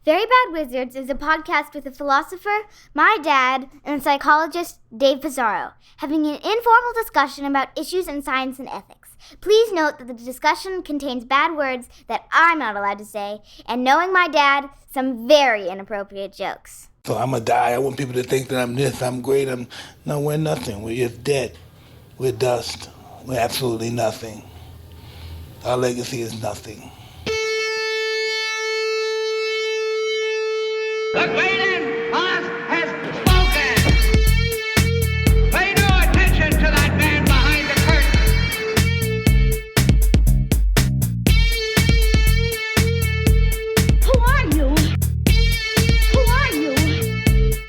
Very Bad Wizards is a podcast with a philosopher, my dad, and a psychologist, Dave Pizarro, having an informal discussion about issues in science and ethics. Please note that the discussion contains bad words that I'm not allowed to say, and knowing my dad, some very inappropriate jokes. So I'm gonna die. I want people to think that I'm this, I'm great. No, we're nothing. We're just dead. We're dust. We're absolutely nothing. Our legacy is nothing. The great boss has spoken. Pay no attention to that man behind the curtain. Who are you? Who are you?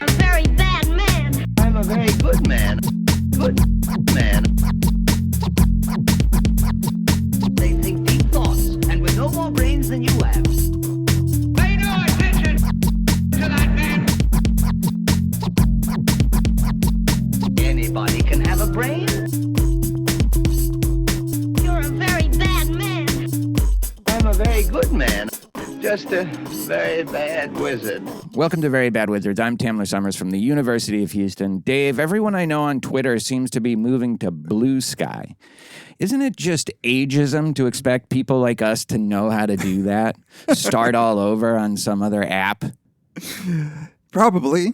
A very bad man. I'm a very good man. Good man. They think deep thoughts, and with no more brains than you have. Pay no attention to that man. Anybody can have a brain. You're a very bad man. I'm a very good man. Just a very bad wizard. Welcome to Very Bad Wizards. I'm Tamler Summers from the University of Houston. Dave, everyone I know on Twitter seems to be moving to Blue Sky. Isn't it just ageism to expect people like us to know how to do that? Start all over on some other app? Probably.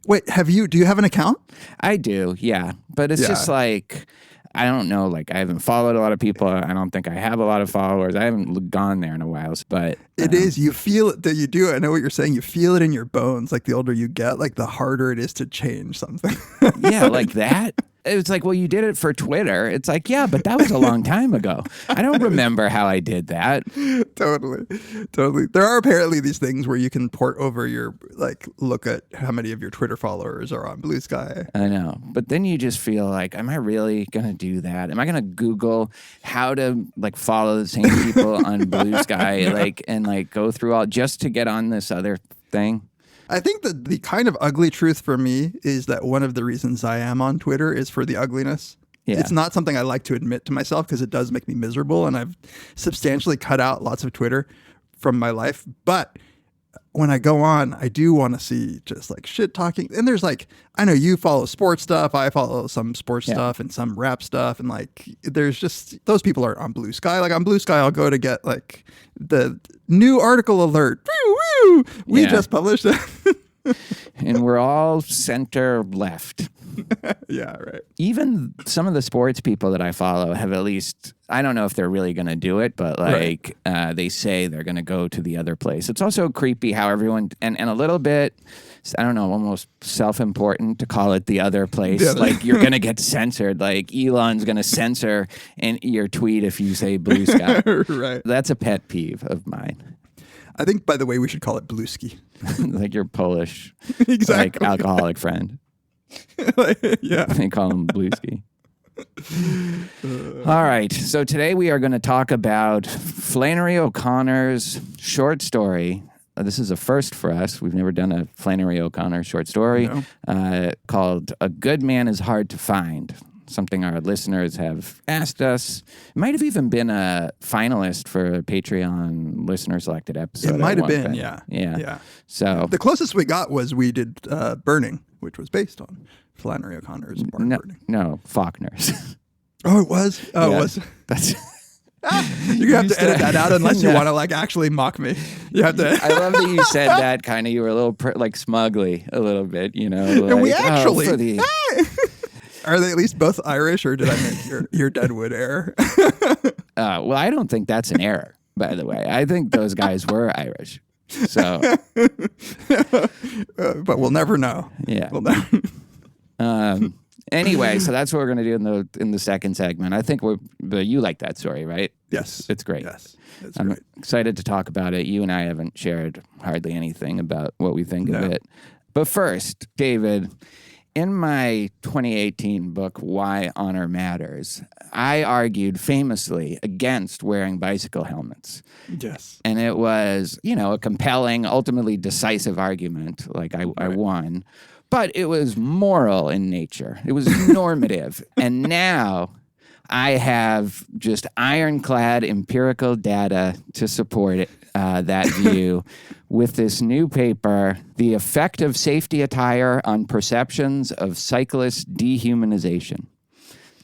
Wait, do you have an account? I do, yeah. But it's just like, I don't know, like I haven't followed a lot of people. I don't think I have a lot of followers. I haven't gone there in a while, but... It is. You feel it that you do it. I know what you're saying. You feel it in your bones. Like the older you get, like the harder it is to change something. Yeah, like that. It's like, well, you did it for Twitter. It's like, yeah, but that was a long time ago. I don't remember how I did that. Totally. There are apparently these things where you can port over your, like, look at how many of your Twitter followers are on Blue Sky. I know. But then you just feel like, am I really going to do that? Am I going to Google how to, like, follow the same people on Blue Sky, like, and, like, go through all just to get on this other thing? I think that the kind of ugly truth for me is that one of the reasons I am on Twitter is for the ugliness. Yeah. It's not something I like to admit to myself because it does make me miserable, and I've substantially cut out lots of Twitter from my life. But when I go on, I do want to see just like shit talking. And there's like, I know you follow sports stuff. I follow some sports stuff and some rap stuff. And like, there's just, those people are on Blue Sky. Like on Blue Sky, I'll go to get like the new article alert. We just published it. And we're all center left. Yeah, right. Even some of the sports people that I follow have at least, I don't know if they're really going to do it, but like they say they're going to go to the other place. It's also creepy how everyone, and a little bit, I don't know, almost self-important to call it the other place. Yeah. Like you're going to get censored. Like Elon's going to censor your tweet if you say Blue Sky. Right. That's a pet peeve of mine. I think, by the way, we should call it Blueski. Like your Polish, exactly, like alcoholic friend. Yeah. They call him Blueski. All right. So today we are going to talk about Flannery O'Connor's short story. This is a first for us. We've never done a Flannery O'Connor short story called A Good Man is Hard to Find. Something our listeners have asked us. It might have even been a finalist for a Patreon listener selected episode. It might have been, yeah. So the closest we got was we did Burning, which was based on Flannery O'Connor's Burning. No, Faulkner's. Oh, it was? Oh, yeah, it was? That's... You have to edit that out unless you want to like actually mock me. You have to. I love that you said that kind of, you were a little like smugly a little bit, you know. Like, and we actually... Are they at least both Irish, or did I make your Deadwood error? Well, I don't think that's an error, by the way. I think those guys were Irish. So, but we'll never know. Yeah. We'll never. Anyway, so that's what we're going to do in the second segment. I think but you like that story, right? Yes, it's great. Yes, it's I'm great. Excited to talk about it. You and I haven't shared hardly anything about what we think of it. But first, David. In my 2018 book, Why Honor Matters, I argued famously against wearing bicycle helmets. Yes. And it was, a compelling, ultimately decisive argument. Like I won. But it was moral in nature. It was normative. And now I have just ironclad empirical data to support it, that view with this new paper, The Effect of Safety Attire on Perceptions of Cyclist Dehumanization.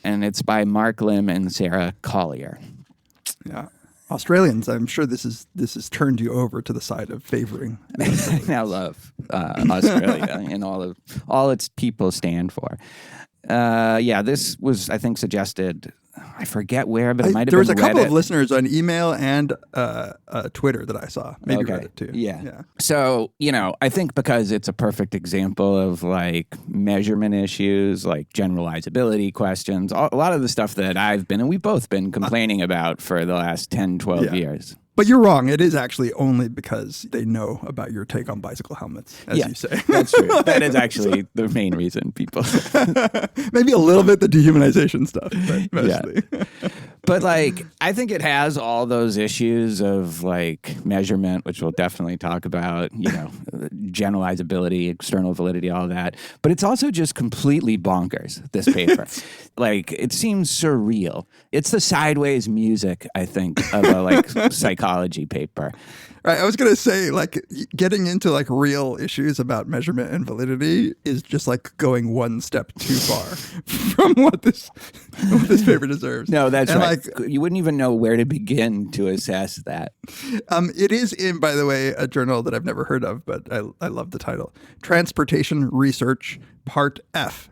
And it's by Mark Lim and Sarah Collyer. Yeah. Australians, I'm sure this has turned you over to the side of favoring. I now love Australia and all its people stand for. This was, I think, suggested. I forget where, but it might have been Reddit. There was a couple of listeners on email and Twitter that I saw. Maybe Reddit too. Yeah. So, I think because it's a perfect example of like measurement issues, like generalizability questions, a lot of the stuff that we've both been complaining about for the last 10, 12 years. But you're wrong. It is actually only because they know about your take on bicycle helmets, as you say. That's true. That is actually the main reason people. Maybe a little bit the dehumanization stuff, but mostly. Yeah. But I think it has all those issues of measurement, which we'll definitely talk about, generalizability, external validity, all that. But it's also just completely bonkers, this paper. It seems surreal. It's the sideways music, I think, of a psychology paper. Right. I was going to say, getting into real issues about measurement and validity is just going one step too far from what this paper deserves. No, that's right. You wouldn't even know where to begin to assess that. It is in, by the way, a journal that I've never heard of, but I love the title. Transportation Research, Part F.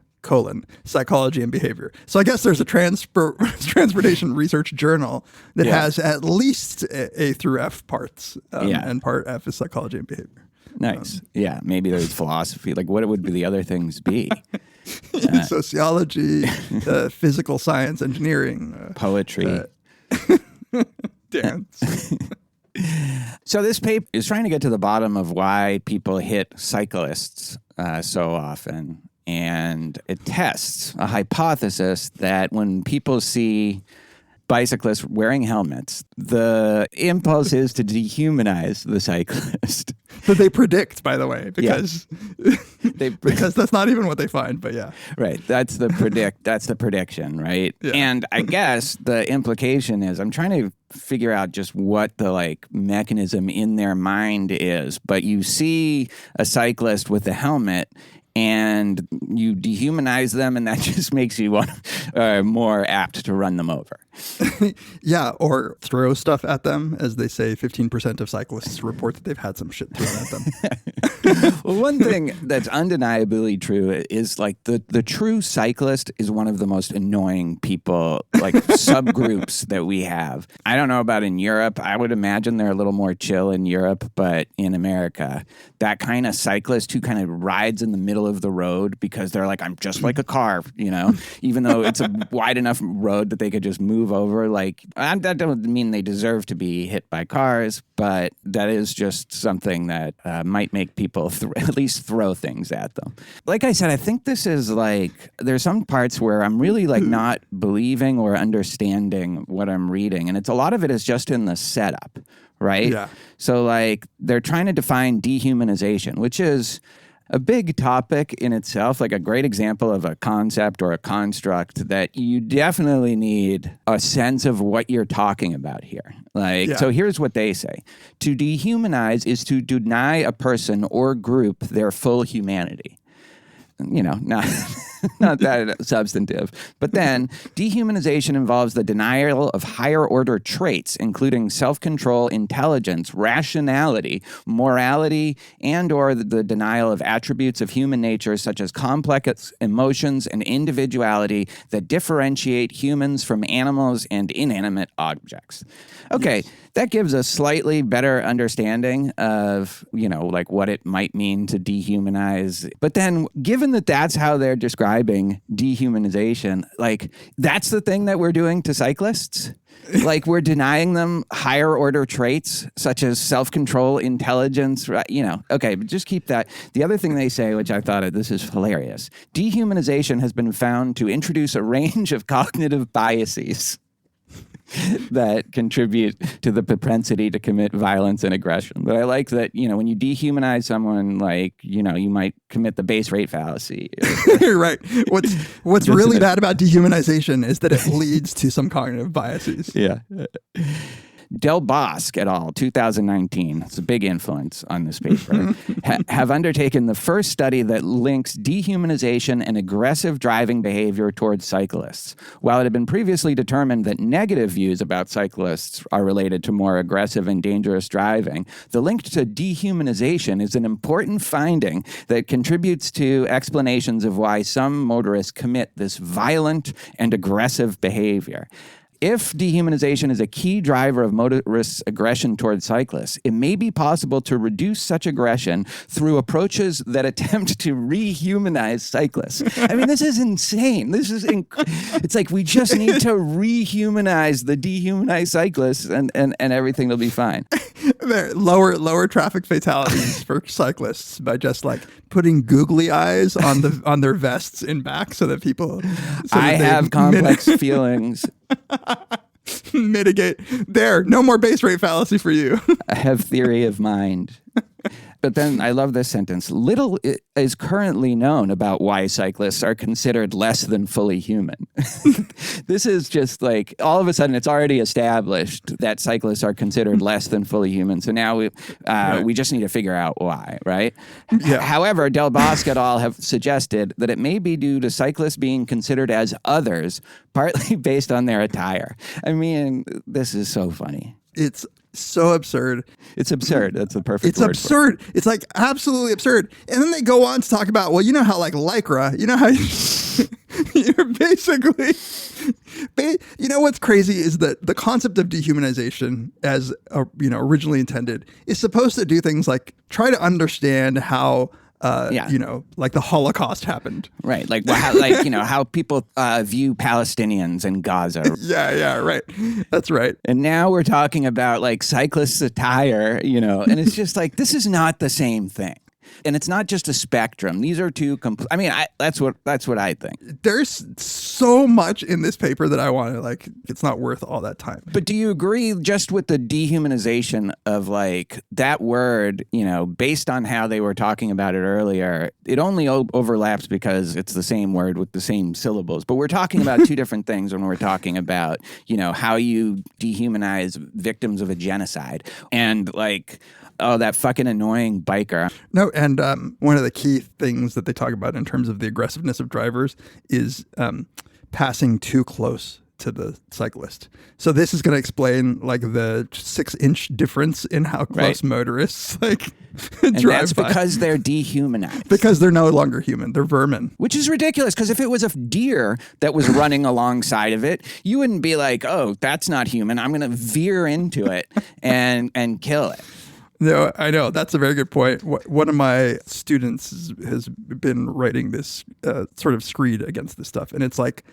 Psychology and Behavior. So I guess there's a transportation research journal that has at least A through F parts, and Part F is psychology and behavior. Nice. Maybe there's philosophy. What would the other things be? Sociology, physical science, engineering, poetry, dance. So this paper is trying to get to the bottom of why people hit cyclists so often. And it tests a hypothesis that when people see bicyclists wearing helmets, the impulse is to dehumanize the cyclist. That they predict, by the way, because because that's not even what they find, but yeah. Right. That's the prediction, right? Yeah. And I guess the implication is I'm trying to figure out just what the mechanism in their mind is, but you see a cyclist with a helmet and you dehumanize them, and that just makes you more apt to run them over. Yeah, or throw stuff at them. As they say, 15% of cyclists report that they've had some shit thrown at them. Well, one thing that's undeniably true is the true cyclist is one of the most annoying people, subgroups that we have. I don't know about in Europe. I would imagine they're a little more chill in Europe, but in America, that kind of cyclist who kind of rides in the middle of the road because they're I'm just like a car, even though it's a wide enough road that they could just move over. That don't mean they deserve to be hit by cars, but that is just something that might make people at least throw things at them. Like I said, I think this is there's some parts where I'm really not believing or understanding what I'm reading. And a lot of it is just in the setup, right? Yeah. So they're trying to define dehumanization, which is a big topic in itself, a great example of a concept or a construct that you definitely need a sense of what you're talking about here. So here's what they say. To dehumanize is to deny a person or group their full humanity. Not that substantive. But then, dehumanization involves the denial of higher order traits, including self-control, intelligence, rationality, morality, and or the denial of attributes of human nature such as complex emotions and individuality that differentiate humans from animals and inanimate objects. Okay, that gives a slightly better understanding of, what it might mean to dehumanize. But then, given that that's how they're describing dehumanization, that's the thing that we're doing to cyclists? We're denying them higher order traits such as self-control, intelligence, okay, but just keep that. The other thing they say, which I thought this is hilarious, dehumanization has been found to introduce a range of cognitive biases. that contribute to the propensity to commit violence and aggression. But I like that, when you dehumanize someone, like, you might commit the base rate fallacy. Right. What's really bad about dehumanization is that it leads to some cognitive biases. Yeah. Del Bosque et al., 2019, it's a big influence on this paper, have undertaken the first study that links dehumanization and aggressive driving behavior towards cyclists. While it had been previously determined that negative views about cyclists are related to more aggressive and dangerous driving, the link to dehumanization is an important finding that contributes to explanations of why some motorists commit this violent and aggressive behavior. If dehumanization is a key driver of motorists' aggression towards cyclists, it may be possible to reduce such aggression through approaches that attempt to rehumanize cyclists. I mean, this is insane. It's like we just need to rehumanize the dehumanized cyclists and everything will be fine. Lower traffic fatalities for cyclists by just like putting googly eyes on their vests in back so that people. I have complex feelings. Mitigate. There, no more base rate fallacy for you. I have theory of mind. But then I love this sentence. Little is currently known about why cyclists are considered less than fully human. This is just like, all of a sudden, it's already established that cyclists are considered less than fully human. So now we just need to figure out why, right? Yeah. However, Del Bosque et al. Have suggested that it may be due to cyclists being considered as others, partly based on their attire. I mean, this is so funny. It's so absurd. It's absurd. That's the perfect It's word absurd. It's like absolutely absurd. And then they go on to talk about, well, you know how like Lycra, you know how you're basically, what's crazy is that the concept of dehumanization as, originally intended is supposed to do things like try to understand how like the Holocaust happened. Right. Like, how people view Palestinians in Gaza. Yeah, right. That's right. And now we're talking about like cyclists' attire, and it's just like, this is not the same thing. And it's not just a spectrum. These are two that's what I think. There's so much in this paper that I want to it's not worth all that time. But do you agree just with the dehumanization of like that word, based on how they were talking about it earlier, it only overlaps because it's the same word with the same syllables. But we're talking about two different things when we're talking about, how you dehumanize victims of a genocide and like, oh, that fucking annoying biker. No, and one of the key things that they talk about in terms of the aggressiveness of drivers is passing too close to the cyclist. So this is going to explain like the 6-inch difference in how close motorists drive that's by. Because they're dehumanized. Because they're no longer human. They're vermin. Which is ridiculous, because if it was a deer that was running alongside of it, you wouldn't be like, oh, that's not human. I'm going to veer into it and kill it. No, I know. That's a very good point. One of my students has been writing this sort of screed against this stuff. And it's like,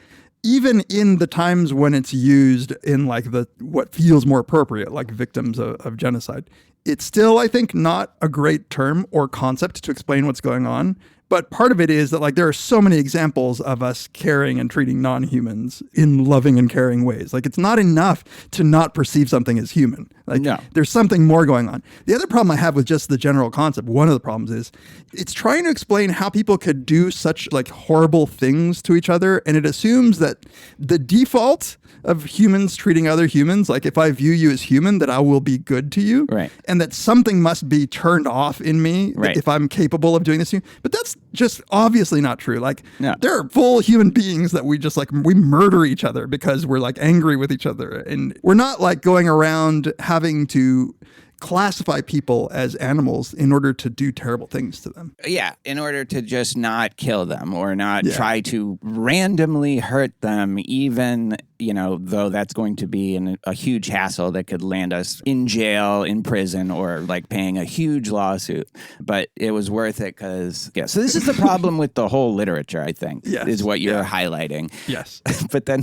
even in the times when it's used in like what feels more appropriate, like victims of genocide, it's still, I think, not a great term or concept to explain what's going on. But part of it is that like there are so many examples of us caring and treating non-humans in loving and caring ways. Like it's not enough to not perceive something as human. Like there's something more going on. The other problem I have with just the general concept, one of the problems is it's trying to explain how people could do such like horrible things to each other. And it assumes that the default of humans treating other humans, like if I view you as human, that I will be good to you. Right. And that something must be turned off in me if I'm capable of doing this to you. But that's just obviously not true. Like there are full human beings that we just like, we murder each other because we're like angry with each other. And we're not like going around having to classify people as animals in order to do terrible things to them. Yeah, in order to just not kill them or not try to randomly hurt them, even, though that's going to be a huge hassle that could land us in jail, in prison, or like paying a huge lawsuit. But it was worth it because, so this is the problem with the whole literature, I think, is what you're highlighting. Yes. But then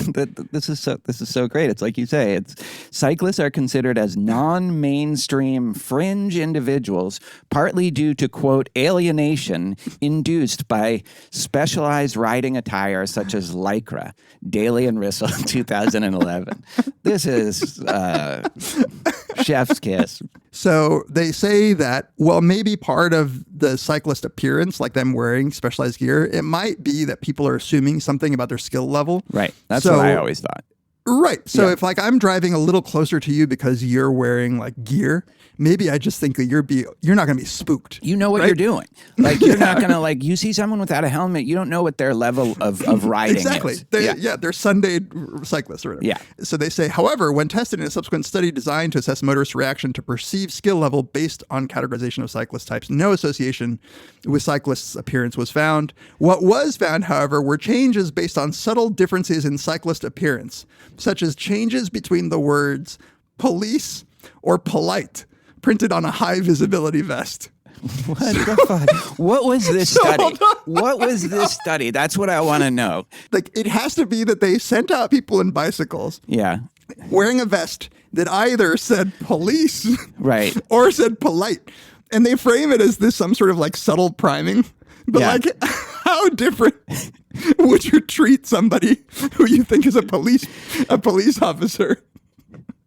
this is so great. It's like you say, cyclists are considered as non-mainstream fringe individuals, partly due to, quote, alienation induced by specialized riding attire such as Lycra, Daly and Rissell, 2011. This is chef's kiss. So they say that, well, maybe part of the cyclist appearance, like them wearing specialized gear, it might be that people are assuming something about their skill level. Right. That's what I always thought. Right. So Yeah. if like I'm driving a little closer to you because you're wearing like gear, maybe I just think that you're not going to be spooked. You know what you're doing. Like you're not going to like, you see someone without a helmet, you don't know what their level of riding Exactly. is. They're Sunday cyclists or whatever. Yeah. So they say, however, when tested in a subsequent study designed to assess motorist reaction to perceived skill level based on categorization of cyclist types, no association with cyclists' appearance was found. What was found, however, were changes based on subtle differences in cyclist appearance, such as changes between the words police or polite printed on a high visibility vest. What the fuck? What was this study? hold on. What was this study? That's what I want to know. Like, it has to be that they sent out people in bicycles Yeah. wearing a vest that either said police Right. or said polite. And they frame it as this some sort of like subtle priming. But Yeah. like, how different would you treat somebody who you think is a police officer?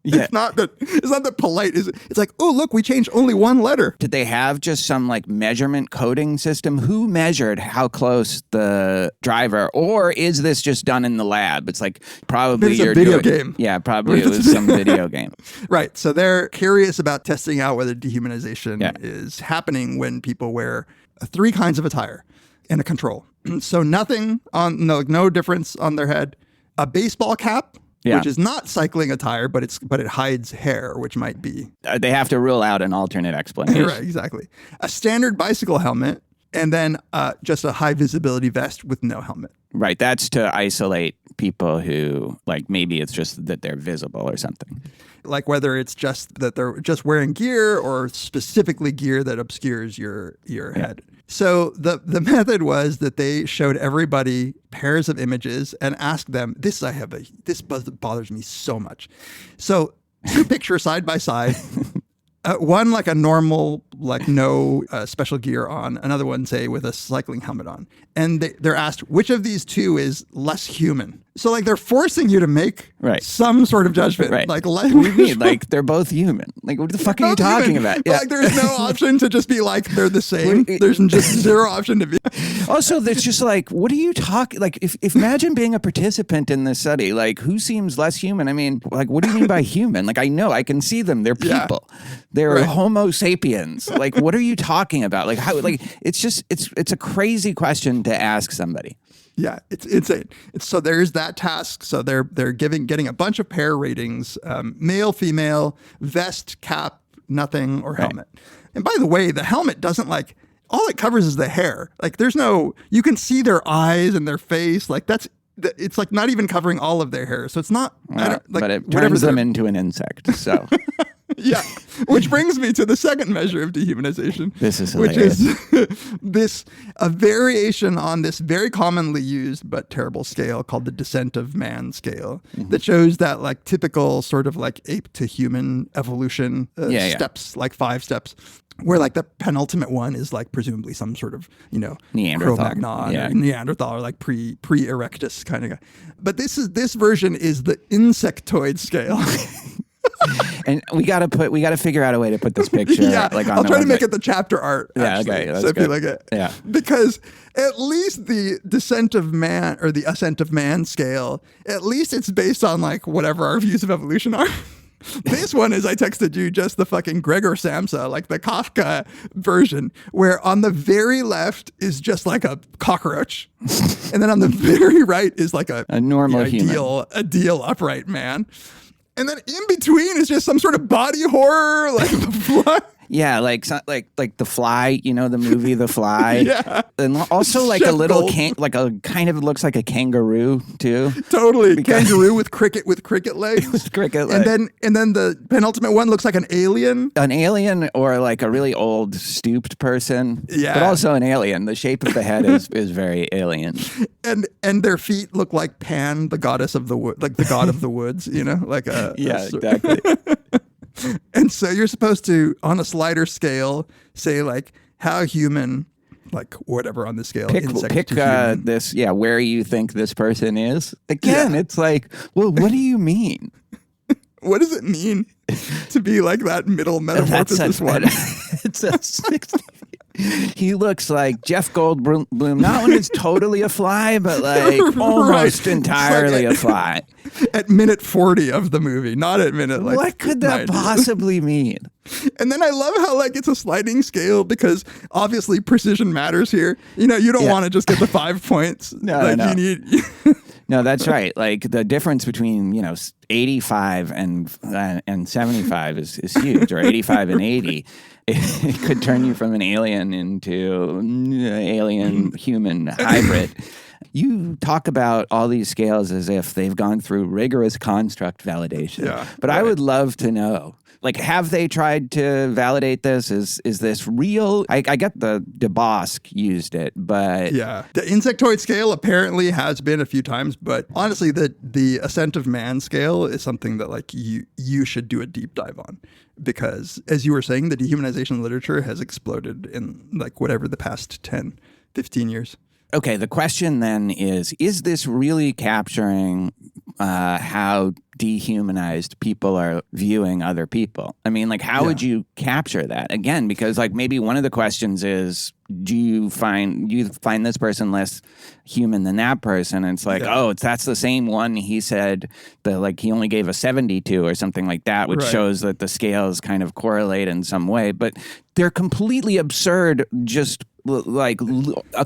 Yeah. It's not that polite. It's like, oh, look, we changed only one letter. Did they have just some like measurement coding system? Who measured how close the driver, or is this just done in the lab? It's like probably It's a you're video doing, game. Yeah, probably it was some video game. Right. So they're curious about testing out whether dehumanization Yeah. is happening when people wear three kinds of attire and a control. So nothing on, no difference on their head. A baseball cap, Yeah. which is not cycling attire, but it hides hair, which might be. They have to rule out an alternate explanation. Right, exactly. A standard bicycle helmet, and then just a high visibility vest with no helmet. Right. That's to isolate people who like maybe it's just that they're visible or something. Like whether it's just that they're just wearing gear or specifically gear that obscures your head. So the method was that they showed everybody pairs of images and asked them, this bothers me so much. So two pictures side by side, one like a normal, like no special gear on, another one say with a cycling helmet on. And they're asked, which of these two is less human? So like they're forcing you to make some sort of judgment. Right. Like, what do you mean? Like they're both human. Like what the fuck are you talking about? Yeah. Like there's no option to just be like they're the same. There's just zero option to be. Also, there's just like, what are you talking? Like, if imagine being a participant in this study. Like, who seems less human? I mean, like, what do you mean by human? Like, I know, I can see them. They're people. They're Homo sapiens. Like, what are you talking about? Like, how? Like, it's just, it's a crazy question to ask somebody. Yeah, it's insane. So there's that task. So they're getting a bunch of pair ratings: male, female, vest, cap, nothing, or helmet. And by the way, the helmet doesn't like. All it covers is the hair. Like there's no, you can see their eyes and their face. Like it's like not even covering all of their hair. So it's not, but it turns them into an insect. So yeah, which brings me to the second measure of dehumanization. This is hilarious. Which is a variation on this very commonly used but terrible scale called the Ascent of Man scale that shows that like typical sort of like ape to human evolution steps, like 5 steps. Where like the penultimate one is like presumably some sort of, Neanderthal. Cro-Magnon or Neanderthal or like pre-Erectus kind of guy. But this version is the insectoid scale. And we gotta figure out a way to put this picture. Like on I'll try to make website. it the chapter art. Actually, Okay, that's so good. like it. Yeah, because at least the Descent of Man or the Ascent of Man scale, at least it's based on like whatever our views of evolution are. This one is, I texted you just the fucking Gregor Samsa, like the Kafka version, where on the very left is just like a cockroach. And then on the very right is like a normal human. Ideal upright man. And then in between is just some sort of body horror, like what? Yeah, like The Fly, the movie The Fly. Yeah. And also like Chef a little Gold. like a kind of looks like a kangaroo too. Totally. Kangaroo with cricket legs. With cricket legs. And then the penultimate one looks like an alien. An alien or like a really old stooped person. Yeah. But also an alien. The shape of the head is very alien. And their feet look like Pan, the goddess of the wood, like the god of the woods, like a exactly. And so you're supposed to, on a slider scale, say like, how human like whatever on the scale. Pick insect to human. this, where you think this person is. Again, it's like, well, what do you mean? What does it mean to be like that middle metamorphosis one? It's a 60. He looks like Jeff Goldblum, not when it's totally a fly, but like almost entirely a fly. At minute 40 of the movie, not at minute like what could that 90. possibly mean? And then I love how like it's a sliding scale because obviously precision matters here. You know, you don't want to just get the 5 points. No. You need. No, that's right. Like the difference between 85 and 75 is huge, or 85 and 80. It could turn you from an alien into alien human hybrid. You talk about all these scales as if they've gone through rigorous construct validation. Yeah, but I would love to know, like, have they tried to validate this? Is this real? I get the DeBosc used it, but... Yeah. The insectoid scale apparently has been a few times, but honestly, the Ascent of Man scale is something that like you should do a deep dive on. Because as you were saying, the dehumanization literature has exploded in like whatever the past 10, 15 years. Okay, the question then is this really capturing how dehumanized people are viewing other people? I mean, like, how would you capture that? Again, because like maybe one of the questions is, do you find this person less human than that person? And it's like, that's the same one he said that like he only gave a 72 or something like that, which shows that the scales kind of correlate in some way. But they're completely absurd, just like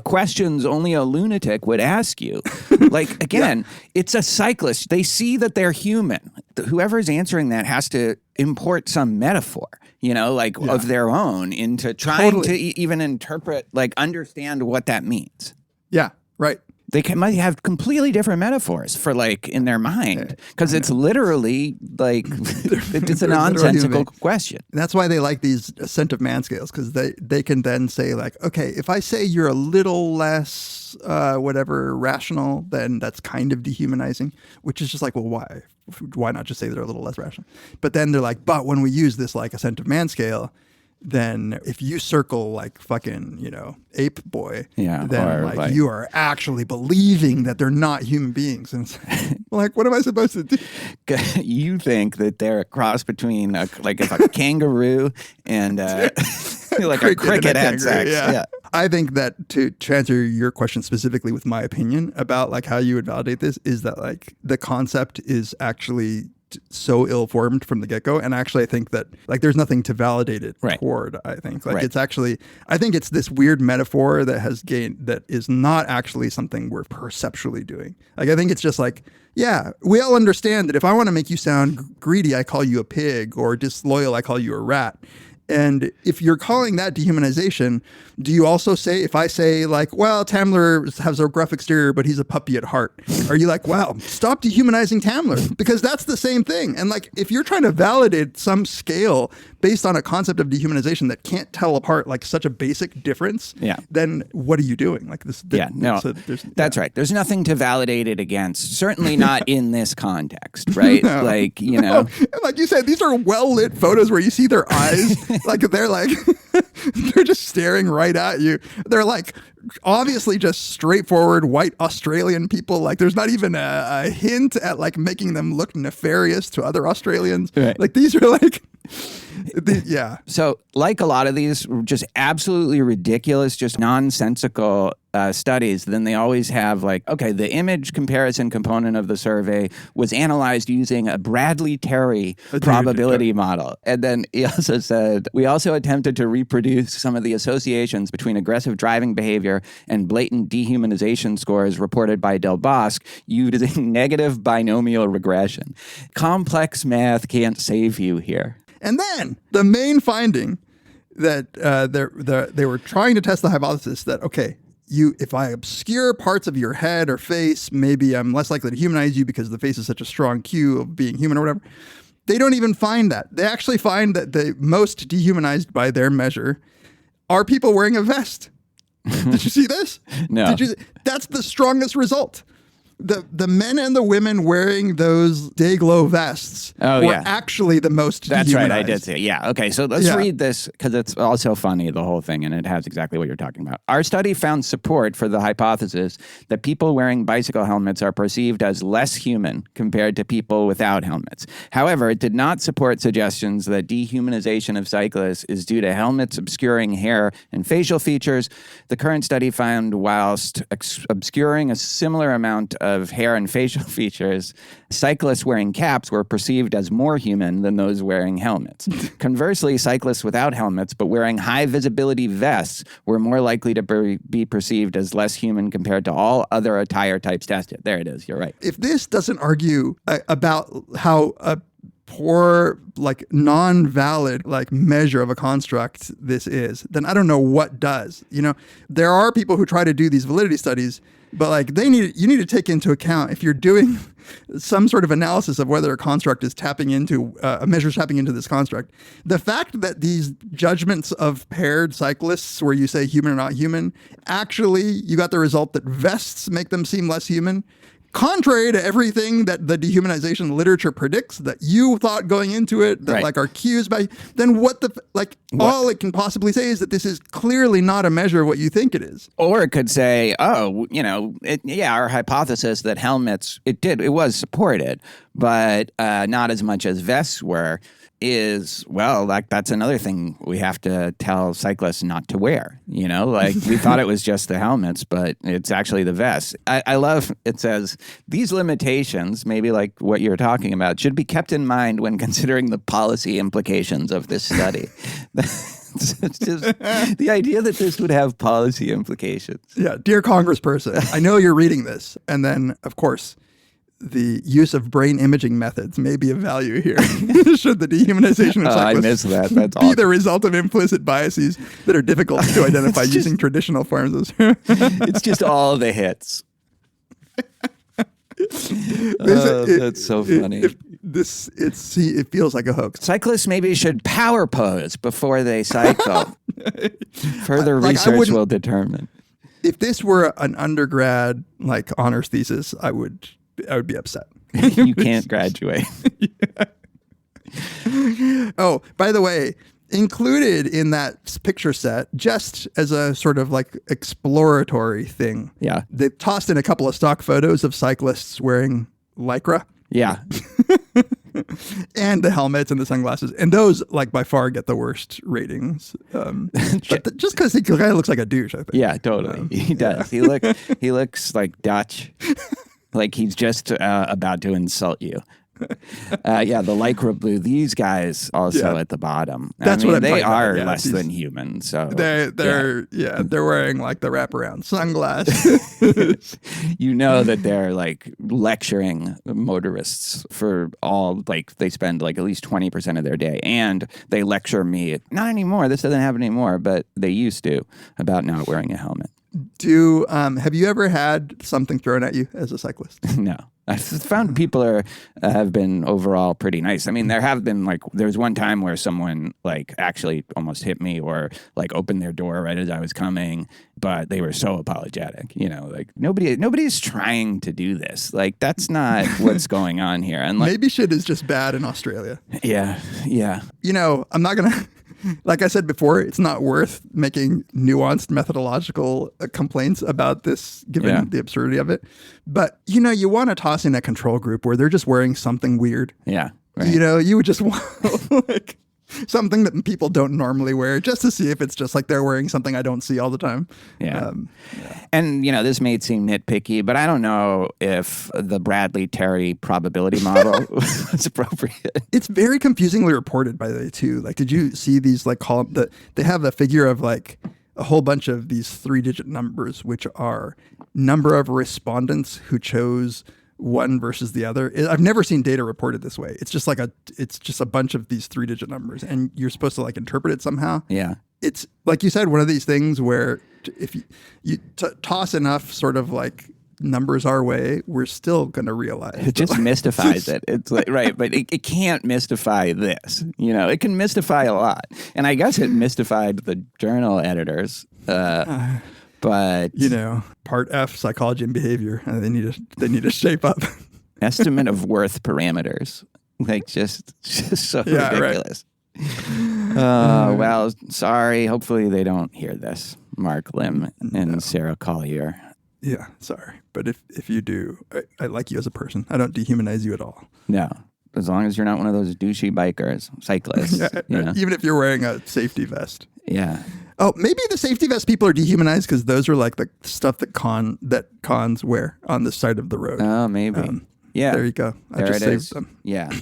questions only a lunatic would ask you. Like, again, it's a cyclist. They see that they're human. Whoever's answering that has to import some metaphor, of their own into trying to even interpret, like, understand what that means. Yeah, right. They might have completely different metaphors for, like, in their mind, because it's literally, like, it's a nonsensical question. And that's why they like these Ascent of Man scales, because they can then say, like, okay, if I say you're a little less, rational, then that's kind of dehumanizing, which is just like, well, why? Why not just say they're a little less rational? But then they're like, but when we use this, like, Ascent of Man scale, then if you circle like fucking, ape boy, then like you are actually believing that they're not human beings. And it's like, what am I supposed to do? You think that they're a cross between a kangaroo and like a cricket had sex. Yeah. I think that to answer your question specifically with my opinion about like how you would validate this is that like the concept is actually so ill-formed from the get-go, and actually I think that like there's nothing to validate it toward. I think like it's actually, I think it's this weird metaphor that has gained, that is not actually something we're perceptually doing. Like I think it's just like, yeah, we all understand that if I want to make you sound greedy, I call you a pig, or disloyal, I call you a rat. And if you're calling that dehumanization, do you also say, if I say like, well, Tamler has a gruff exterior, but he's a puppy at heart, are you like, wow, stop dehumanizing Tamler? Because that's the same thing. And like, if you're trying to validate some scale based on a concept of dehumanization that can't tell apart like such a basic difference, then what are you doing? Like this? That's right. There's nothing to validate it against. Certainly not in this context, right? No. Like, And like you said, these are well-lit photos where you see their eyes. Like they're like, they're just staring right at you. They're like obviously just straightforward white Australian people. Like there's not even a hint at like making them look nefarious to other Australians. Right. Like these are like, So like a lot of these just absolutely ridiculous, just nonsensical studies, then they always have like, okay, the image comparison component of the survey was analyzed using a Bradley Terry probability model. And then he also said, we also attempted to reproduce some of the associations between aggressive driving behavior and blatant dehumanization scores reported by DeBosc using negative binomial regression. Complex math can't save you here. And then the main finding that they were trying to test the hypothesis that, okay, if I obscure parts of your head or face, maybe I'm less likely to humanize you because the face is such a strong cue of being human or whatever. They don't even find that. They actually find that the most dehumanized by their measure are people wearing a vest. Did you see this? No. That's the strongest result. The men and the women wearing those day glow vests were actually the most That's right. I dehumanized. did see it. Yeah. Okay. So let's read this because it's also funny, the whole thing, and it has exactly what you're talking about. Our study found support for the hypothesis that people wearing bicycle helmets are perceived as less human compared to people without helmets. However, it did not support suggestions that dehumanization of cyclists is due to helmets obscuring hair and facial features. The current study found whilst obscuring a similar amount of hair and facial features, cyclists wearing caps were perceived as more human than those wearing helmets. Conversely, cyclists without helmets but wearing high visibility vests were more likely to be perceived as less human compared to all other attire types tested. There it is. You're right. If this doesn't argue about how a poor, like non-valid, like measure of a construct this is, then I don't know what does. You know, there are people who try to do these validity studies, but like you need to take into account if you're doing some sort of analysis of whether a construct is tapping into a measure is tapping into this construct. The fact that these judgments of paired cyclists, where you say human or not human, actually you got the result that vests make them seem less human. Contrary to everything that the dehumanization literature predicts that you thought going into it, that like are cues by, then what all it can possibly say is that this is clearly not a measure of what you think it is. Or it could say, our hypothesis that helmets, it was supported, but not as much as vests were, is, well, like that's another thing we have to tell cyclists not to wear, you know, like we thought it was just the helmets, but it's actually the vests. I love, it says, these limitations, maybe like what you're talking about, should be kept in mind when considering the policy implications of this study. It's just the idea that this would have policy implications. Yeah, dear Congressperson, I know you're reading this. And then, of course, the use of brain imaging methods may be of value here. Should the dehumanization of cyclists I missed that. That's be awesome. the result of implicit biases that are difficult to identify using traditional forms of... It's just all the hits. That's so funny. It feels like a hoax. Cyclists maybe should power pose before they cycle. Further research will determine. If this were an undergrad honors thesis, I would be upset. You can't graduate. Oh, by the way, included in that picture set, just as a sort of exploratory thing, they tossed in a couple of stock photos of cyclists wearing Lycra. Yeah. And the helmets and the sunglasses. And those, by far, get the worst ratings. But just because he kind of looks like a douche, I think. Yeah, totally. He does. Yeah. He looks like Dutch. Like he's just about to insult you. The Lycra blue, these guys also at the bottom. That's what they are less than human. So they're wearing the wraparound sunglasses. You know that they're lecturing motorists for all they spend at least 20% of their day, and they lecture me. Not anymore. This doesn't happen anymore, but they used to, about not wearing a helmet. Have you ever had something thrown at you as a cyclist? No. I've found people have been overall pretty nice. I mean, there have been there was one time where someone actually almost hit me or opened their door right as I was coming, but they were so apologetic. You know, nobody's trying to do this. That's not what's going on here. And maybe shit is just bad in Australia. Yeah. You know, I'm not gonna. Like I said before, it's not worth making nuanced methodological complaints about this, given the absurdity of it. But, you want to toss in a control group where they're just wearing something weird. Yeah. Right. You would just want something that people don't normally wear, just to see if it's just they're wearing something I don't see all the time. Yeah. And, this may seem nitpicky, but I don't know if the Bradley Terry probability model was appropriate. It's very confusingly reported, by the way, too. Did you see these, column that they have a figure of a whole bunch of these 3-digit numbers, which are number of respondents who chose one versus the other. I've never seen data reported this way. It's just it's just a bunch of these 3-digit numbers, and you're supposed to interpret it somehow. Yeah. It's like you said, one of these things where if you toss enough sort of numbers our way, we're still going to realize. It just mystifies it. It's right, but it can't mystify this. It can mystify a lot. And I guess it mystified the journal editors. But part F, psychology and behavior, and they need to shape up. Estimate of worth parameters, like just so ridiculous. Well, sorry. Hopefully they don't hear this, Mark Lim and Sarah Collyer. Yeah, sorry. But if you do, I like you as a person. I don't dehumanize you at all. No, as long as you're not one of those douchey bikers, cyclists. Even if you're wearing a safety vest. Yeah. Oh, maybe the safety vest people are dehumanized because those are like the stuff that cons wear on the side of the road. Oh, maybe. Yeah. There you go. I there just it saved is. them. Yeah.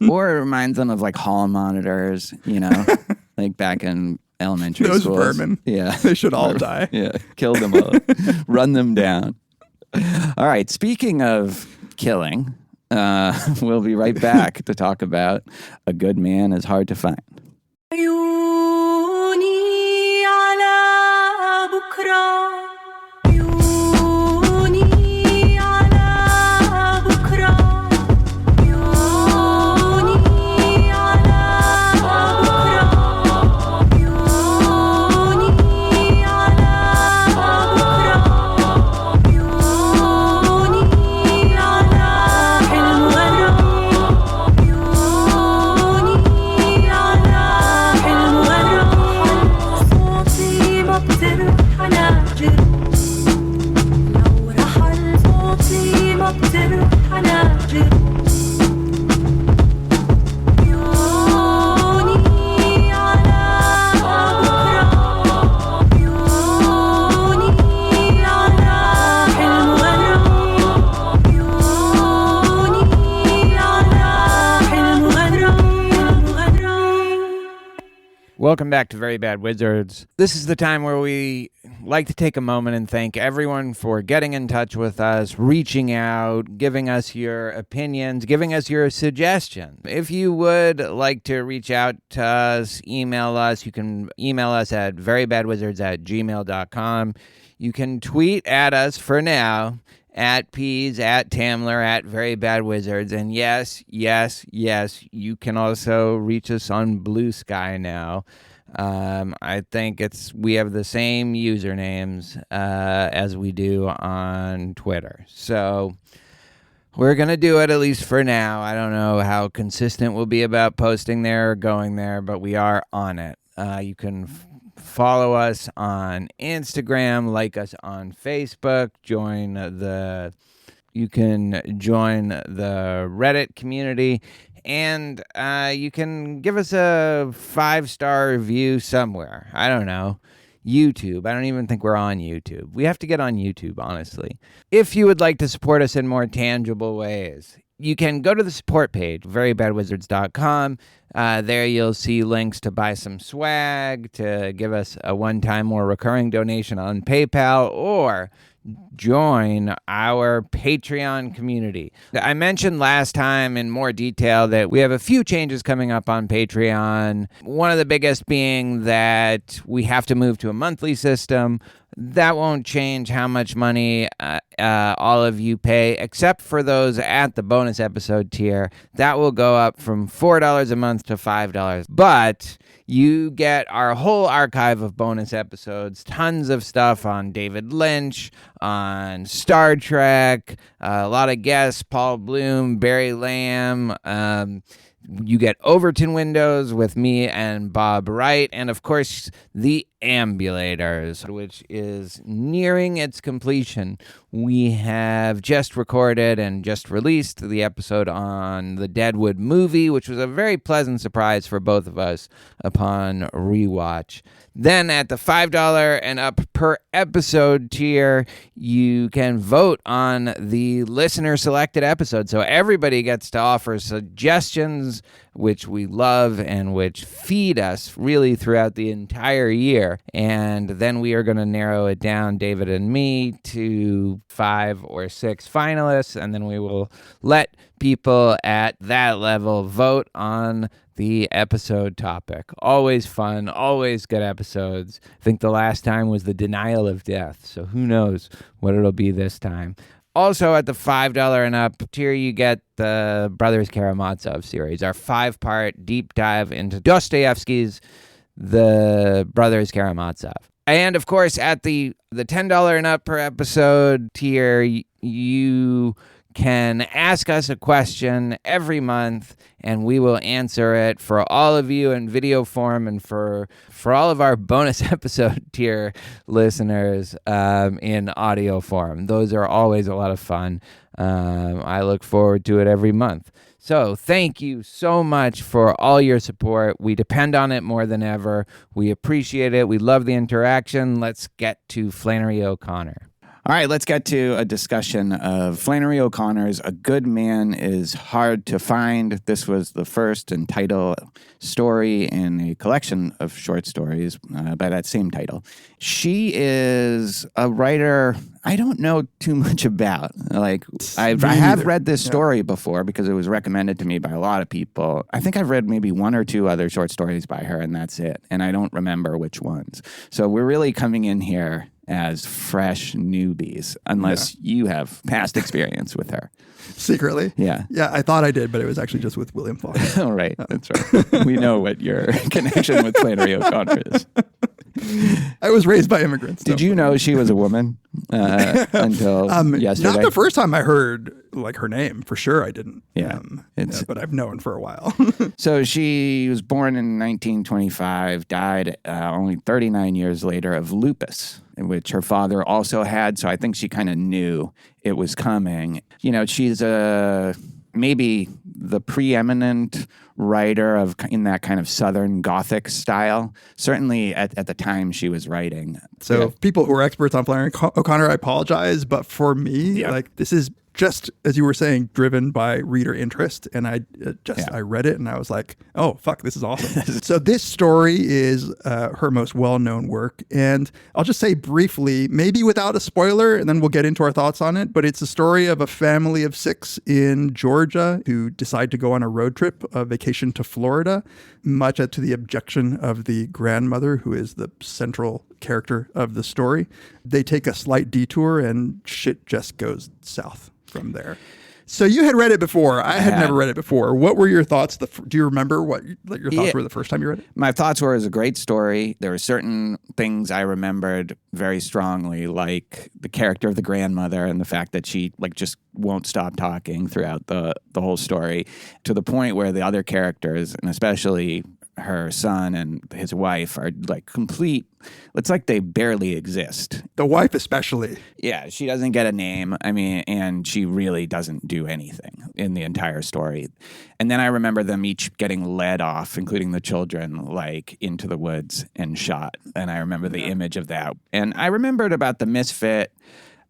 Or it reminds them of like hall monitors, like back in elementary Those schools. vermin. Yeah. They should all die. Yeah. Kill them all. Run them down. All right. Speaking of killing, we'll be right back to talk about A Good Man is Hard to Find. Welcome back to Very Bad Wizards. This is the time where we like to take a moment and thank everyone for getting in touch with us, reaching out, giving us your opinions, giving us your suggestions. If you would like to reach out to us, email us. You can email us at verybadwizards@gmail.com. You can tweet at us for now, at Peas, at Tamler, at Very Bad Wizards. And yes, you can also reach us on Blue Sky now. I think we have the same usernames as we do on Twitter. So we're going to do it at least for now. I don't know how consistent we'll be about posting there or going there, but we are on it. You can follow us on Instagram, like us on Facebook, you can join the Reddit community, and you can give us a 5-star review somewhere. I don't know. YouTube. I don't even think we're on YouTube. We have to get on YouTube, honestly. If you would like to support us in more tangible ways, you can go to the support page, verybadwizards.com. There you'll see links to buy some swag, to give us a one-time or recurring donation on PayPal, or join our Patreon community. I mentioned last time in more detail that we have a few changes coming up on Patreon. One of the biggest being that we have to move to a monthly system. That won't change how much money all of you pay, except for those at the bonus episode tier. That will go up from $4 a month to $5. But you get our whole archive of bonus episodes, tons of stuff on David Lynch, on Star Trek, a lot of guests, Paul Bloom, Barry Lamb. You get Overton Windows with me and Bob Wright, and of course, The Ambulators, which is nearing its completion. We have just recorded and just released the episode on the Deadwood movie, which was a very pleasant surprise for both of us upon rewatch. Then at the $5 and up per episode tier, you can vote on the listener selected episode. So everybody gets to offer suggestions, which we love and which feed us really throughout the entire year. And then we are going to narrow it down, David and me, to 5 or 6 finalists. And then we will let people at that level vote on the episode topic. Always fun, always good episodes. I think the last time was the denial of death, so who knows what it'll be this time. Also at the $5 and up tier, you get the Brothers Karamazov series, our 5-part deep dive into Dostoevsky's The Brothers Karamazov. And of course, at the $10 and up per episode tier, you can ask us a question every month, and we will answer it for all of you in video form, and for all of our bonus episode tier listeners in audio form. Those are always a lot of fun. I look forward to it every month. So thank you so much for all your support. We depend on it more than ever. We appreciate it. We love the interaction. Let's get to Flannery O'Connor. All right, let's get to a discussion of Flannery O'Connor's A Good Man is Hard to Find. This was the first and title story in a collection of short stories by that same title. She is a writer I don't know too much about. Like, I have read this story before because it was recommended to me by a lot of people. I think I've read maybe one or two other short stories by her, and that's it. And I don't remember which ones. So we're really coming in here as fresh newbies, unless you have past experience with her. Secretly? Yeah. Yeah, I thought I did, but it was actually just with William Faulkner. Oh, right. That's right. We know what your connection with Flannery O'Connor is. I was raised by immigrants. Did you know she was a woman until yesterday? Not the first time I heard like her name. For sure, I didn't. Yeah, but I've known for a while. So she was born in 1925, died only 39 years later of lupus, which her father also had. So I think she kind of knew it was coming. You know, she's maybe the preeminent writer in that kind of Southern Gothic style, certainly at the time she was writing. So people who are experts on Flannery O'Connor, I apologize, but for me, like, this is just, as you were saying, driven by reader interest. And I read it and I was like, oh, fuck, this is awesome. So this story is her most well-known work. And I'll just say briefly, maybe without a spoiler, and then we'll get into our thoughts on it. But it's a story of a family of 6 in Georgia who decide to go on a road trip, a vacation to Florida, much to the objection of the grandmother, who is the central character of the story. They take a slight detour and shit just goes south from there. So you had read it before. I had never read it before. What were your thoughts? Do you remember what your thoughts were the first time you read it? My thoughts were it was a great story. There were certain things I remembered very strongly, like the character of the grandmother and the fact that she just won't stop talking throughout the whole story, to the point where the other characters, and especially her son and his wife, are like complete. It's like they barely exist. The wife especially. Yeah, she doesn't get a name. I mean, and she really doesn't do anything in the entire story. And then I remember them each getting led off, including the children, like into the woods and shot. And I remember the image of that. And I remembered about the Misfit,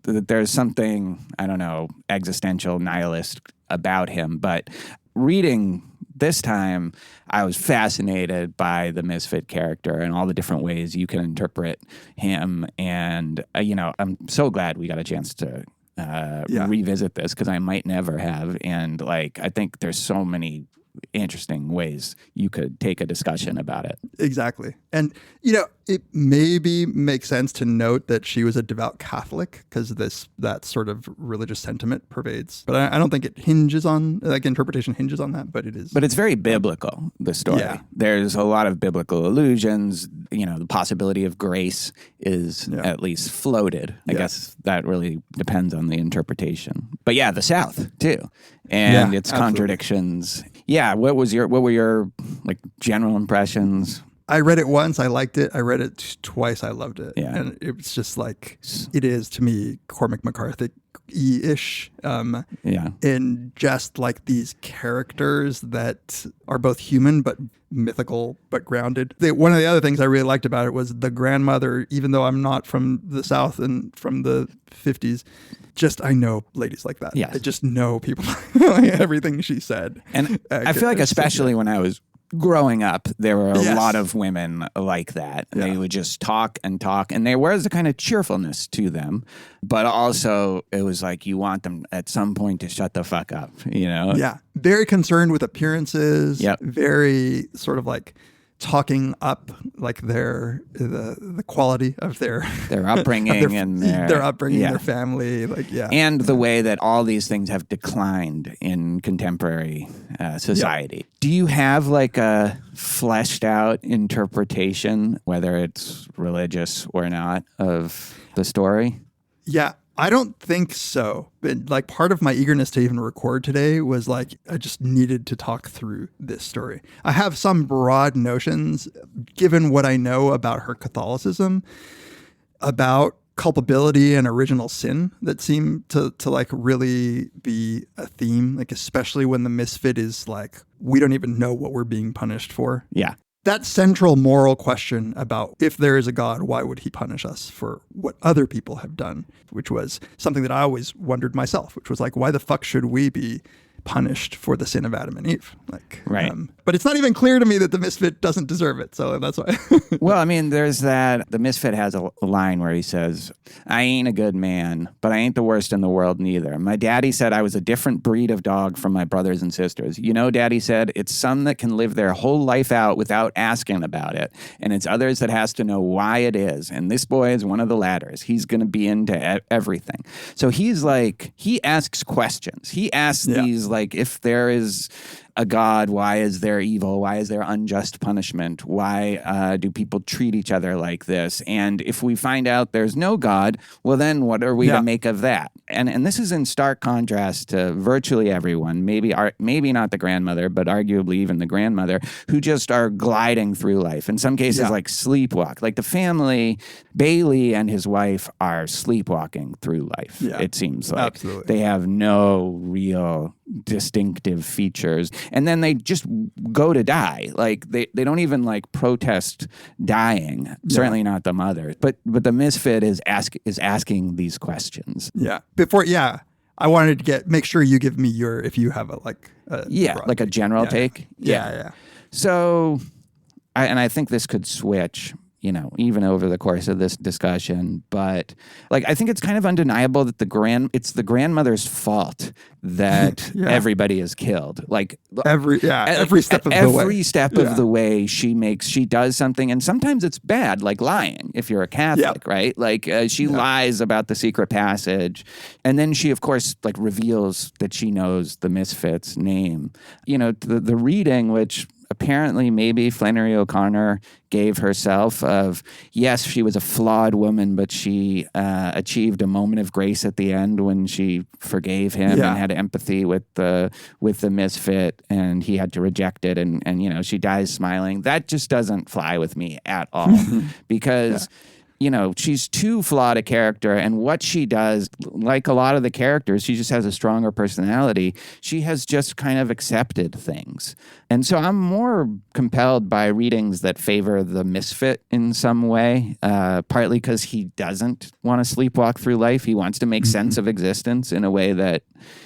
that there's something, I don't know, existential, nihilist about him. But reading this time, I was fascinated by the Misfit character and all the different ways you can interpret him. And, I'm so glad we got a chance to revisit this, because I might never have. And, I think there's so many interesting ways you could take a discussion about it. Exactly. And, it maybe makes sense to note that she was a devout Catholic, because that sort of religious sentiment pervades. But I don't think it hinges on, interpretation hinges on that, but it is. But it's very biblical, the story. Yeah. There's a lot of biblical allusions. The possibility of grace is at least floated. I guess that really depends on the interpretation. But yeah, the South too. And its contradictions. Yeah, what were your general impressions? I read it once, I liked it. I read it twice, I loved it. Yeah. And it was just it is to me Cormac McCarthy-ish. In just these characters that are both human but mythical but grounded. One of the other things I really liked about it was the grandmother, even though I'm not from the South and from the 50s, I know ladies like that. Yes. I just know people, everything she said. And I feel especially when I was growing up, there were a lot of women like that. Yeah. They would just talk and talk, and there was a kind of cheerfulness to them, but also it was you want them at some point to shut the fuck up, Yeah. Very concerned with appearances. Yep. Very sort of talking up like the quality of their upbringing and their upbringing, their family, and the way that all these things have declined in contemporary society. Yep. Do you have like a fleshed out interpretation, whether it's religious or not, of the story? Yeah. I don't think so. But like part of my eagerness to even record today was like I just needed to talk through this story. I have some broad notions, given what I know about her Catholicism, about culpability and original sin that seem to like really be a theme, like especially when the misfit is like, we don't even know what we're being punished for. Yeah. That central moral question about if there is a God, why would he punish us for what other people have done, which was something that I always wondered myself, which was like, why the fuck should we be punished for the sin of Adam and Eve? Like, right. But it's not even clear to me that the misfit doesn't deserve it. So that's why. Well, I mean, there's that. The misfit has a line where he says, I ain't a good man, but I ain't the worst in the world neither. My daddy said I was a different breed of dog from my brothers and sisters. You know, daddy said, it's some that can live their whole life out without asking about it. And it's others that has to know why it is. And this boy is one of the ladders. He's going to be into everything. So he's like, he asks questions. He asks these, like, if there is a God, why is there evil? Why is there unjust punishment? Why do people treat each other like this? And if we find out there's no God, well, then what are we to make of that? And this is in stark contrast to virtually everyone, maybe not the grandmother, but arguably even the grandmother, who just are gliding through life. In some cases, like sleepwalk. Like the family, Bailey and his wife are sleepwalking through life, it seems like. Absolutely. They have no real distinctive features, and then they just go to die. Like they don't even like protest dying. Certainly not the mother, but the misfit is asking these questions. Before I wanted to make sure you give me if you have a general take. Yeah. So I think this could switch, even over the course of this discussion. But I think it's kind of undeniable that it's the grandmother's fault that everybody is killed. Every step of the way. Every step of the way she does something, and sometimes it's bad, like lying, if you're a Catholic, right? She lies about the secret passage, and then she, of course, reveals that she knows the misfit's name. The reading, which apparently maybe Flannery O'Connor gave herself of, yes, she was a flawed woman, but she achieved a moment of grace at the end when she forgave him and had empathy with the misfit, and he had to reject it, and she dies smiling. That just doesn't fly with me at all because she's too flawed a character, and what she does, like a lot of the characters, she just has a stronger personality. She has just kind of accepted things. And so I'm more compelled by readings that favor the misfit in some way, partly because he doesn't want to sleepwalk through life. He wants to make sense of existence in a way that,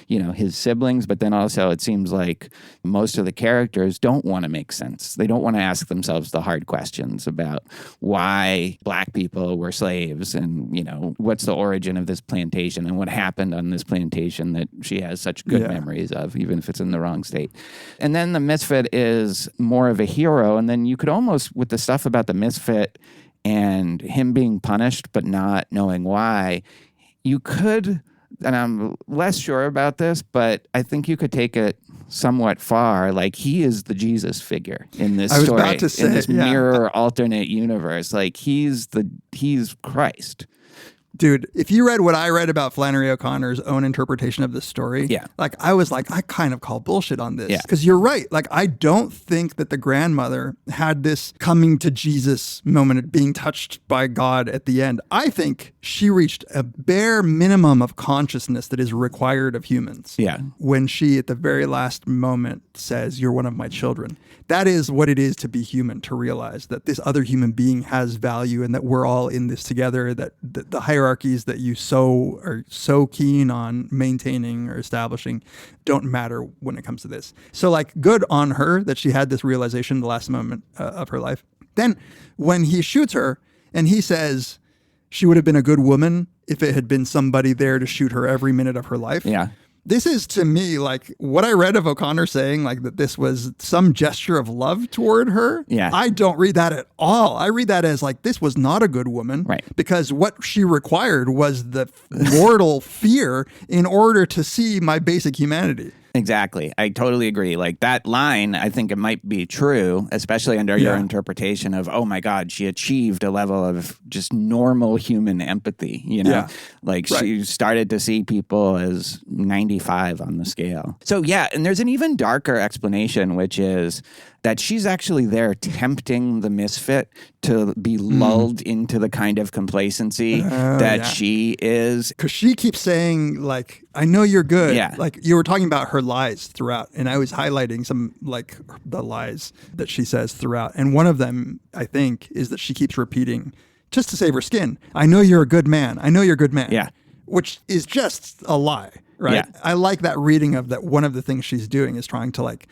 his siblings, but then also it seems like most of the characters don't want to make sense. They don't want to ask themselves the hard questions about why black people were slaves and, what's the origin of this plantation and what happened on this plantation that she has such good memories of, even if it's in the wrong state. And then the misfit is more of a hero. And then you could almost, with the stuff about the misfit and him being punished but not knowing why, you could, and I'm less sure about this, but I think you could take it somewhat far. Like, he is the Jesus figure in this story. I was about to say, in this mirror alternate universe. Like, he's Christ. Dude, if you read what I read about Flannery O'Connor's own interpretation of this story, I was like, I kind of call bullshit on this. Because you're right. I don't think that the grandmother had this coming to Jesus moment of being touched by God at the end. I think she reached a bare minimum of consciousness that is required of humans. When she, at the very last moment, says, "You're one of my children." That is what it is to be human, to realize that this other human being has value and that we're all in this together, that the hierarchies that you are so keen on maintaining or establishing don't matter when it comes to this. So good on her that she had this realization in the last moment of her life. Then when he shoots her and he says she would have been a good woman if it had been somebody there to shoot her every minute of her life. This is, to me, like what I read of O'Connor saying, like that this was some gesture of love toward her. Yeah. I don't read that at all. I read that as like, this was not a good woman. Right. Because what she required was the mortal fear in order to see my basic humanity. Exactly. I totally agree. Like that line, I think it might be true, especially under your interpretation of, oh my God, she achieved a level of just normal human empathy, you know? Yeah. Like she started to see people as 95 on the scale. So yeah, and there's an even darker explanation, which is that she's actually there tempting the misfit to be lulled into the kind of complacency that she is. Because she keeps saying, like, I know you're good. Yeah. Like, you were talking about her lies throughout, and I was highlighting some, like, the lies that she says throughout. And one of them, I think, is that she keeps repeating, just to save her skin, I know you're a good man. I know you're a good man. Yeah. Which is just a lie, right? Yeah. I like that reading of that. One of the things she's doing is trying to, like,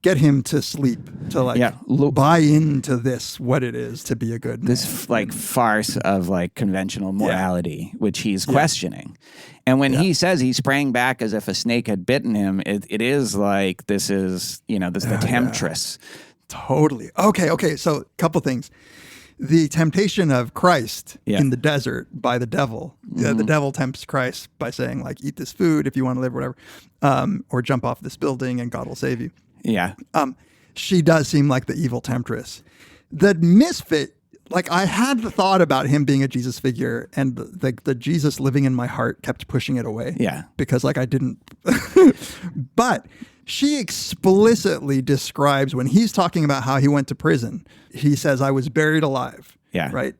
get him to sleep, to like buy into this, what it is to be a good man. This like farce of like conventional morality, which he's questioning. And when he says he sprang back as if a snake had bitten him, it is like, this is, you know, this is the temptress. Totally. Okay. So a couple things. The temptation of Christ in the desert by the devil. The devil tempts Christ by saying, like, eat this food if you want to live, or whatever, or jump off this building and God will save you. Yeah. She does seem like the evil temptress. The misfit, like, I had the thought about him being a Jesus figure, and the Jesus living in my heart kept pushing it away. Yeah. Because, like, I didn't. But she explicitly describes when he's talking about how he went to prison, he says, I was buried alive. Yeah. Right?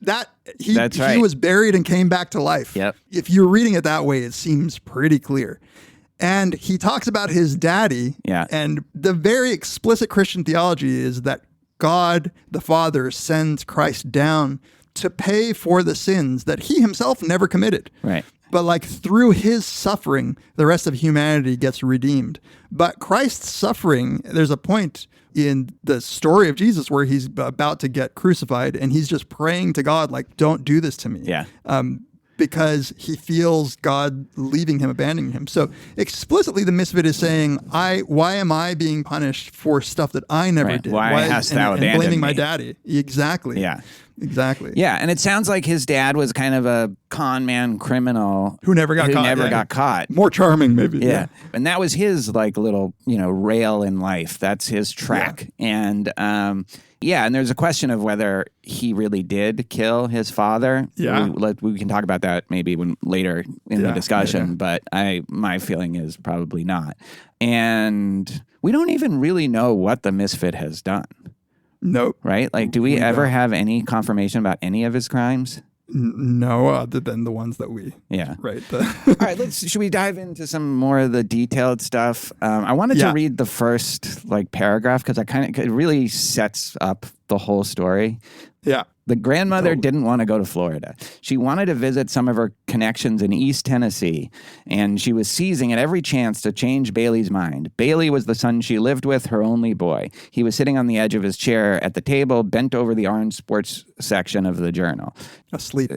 That's right. He was buried and came back to life. Yep. If you're reading it that way, it seems pretty clear. And he talks about his daddy. Yeah. And the very explicit Christian theology is that God, the Father, sends Christ down to pay for the sins that he himself never committed. Right. But like through his suffering, the rest of humanity gets redeemed. But Christ's suffering, there's a point in the story of Jesus where he's about to get crucified and he's just praying to God, like, don't do this to me. Yeah. Because he feels God leaving him, abandoning him. So explicitly, the misfit is saying, why am I being punished for stuff that I never did? Why hast thou abandoned and blaming me? my daddy. Exactly. Yeah. Exactly. Yeah, and it sounds like his dad was kind of a con man criminal who never got caught. More charming, maybe. Yeah. And that was his like little, rail in life. That's his track. Yeah. And and there's a question of whether he really did kill his father. Yeah. We can talk about that maybe later in the discussion, but my feeling is probably not. And we don't even really know what the misfit has done. Nope. Right? Like, do we ever have any confirmation about any of his crimes? No, other than the ones that we right. All right, should we dive into some more of the detailed stuff? I wanted to read the first paragraph because it really sets up the whole story. Yeah. The grandmother didn't want to go to Florida. She wanted to visit some of her connections in East Tennessee, and she was seizing at every chance to change Bailey's mind. Bailey was the son she lived with, her only boy. He was sitting on the edge of his chair at the table, bent over the orange sports section of the journal. Asleep.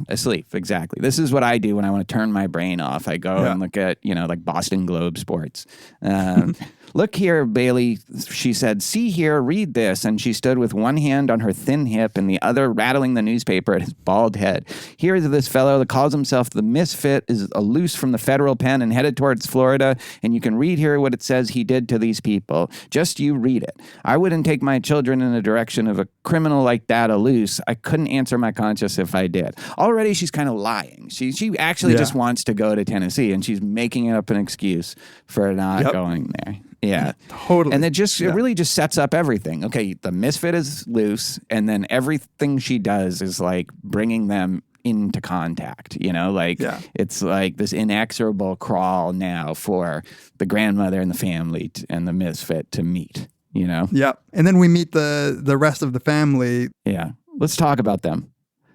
Asleep, exactly. This is what I do when I want to turn my brain off. I go and look at, Boston Globe sports. Look here, Bailey, she said, see here, read this. And she stood with one hand on her thin hip and the other rattling the newspaper at his bald head. Here is this fellow that calls himself the Misfit, is loose from the federal pen and headed towards Florida. And you can read here what it says he did to these people. Just you read it. I wouldn't take my children in the direction of a criminal like that, a loose. I couldn't answer my conscience if I did. Already she's kind of lying. She actually just wants to go to Tennessee, and she's making up an excuse for not going there. Yeah. Totally. And it really just sets up everything. Okay, the misfit is loose, and then everything she does is like bringing them into contact, it's like this inexorable crawl now for the grandmother and the family and the misfit to meet, Yeah. And then we meet the rest of the family. Yeah. Let's talk about them.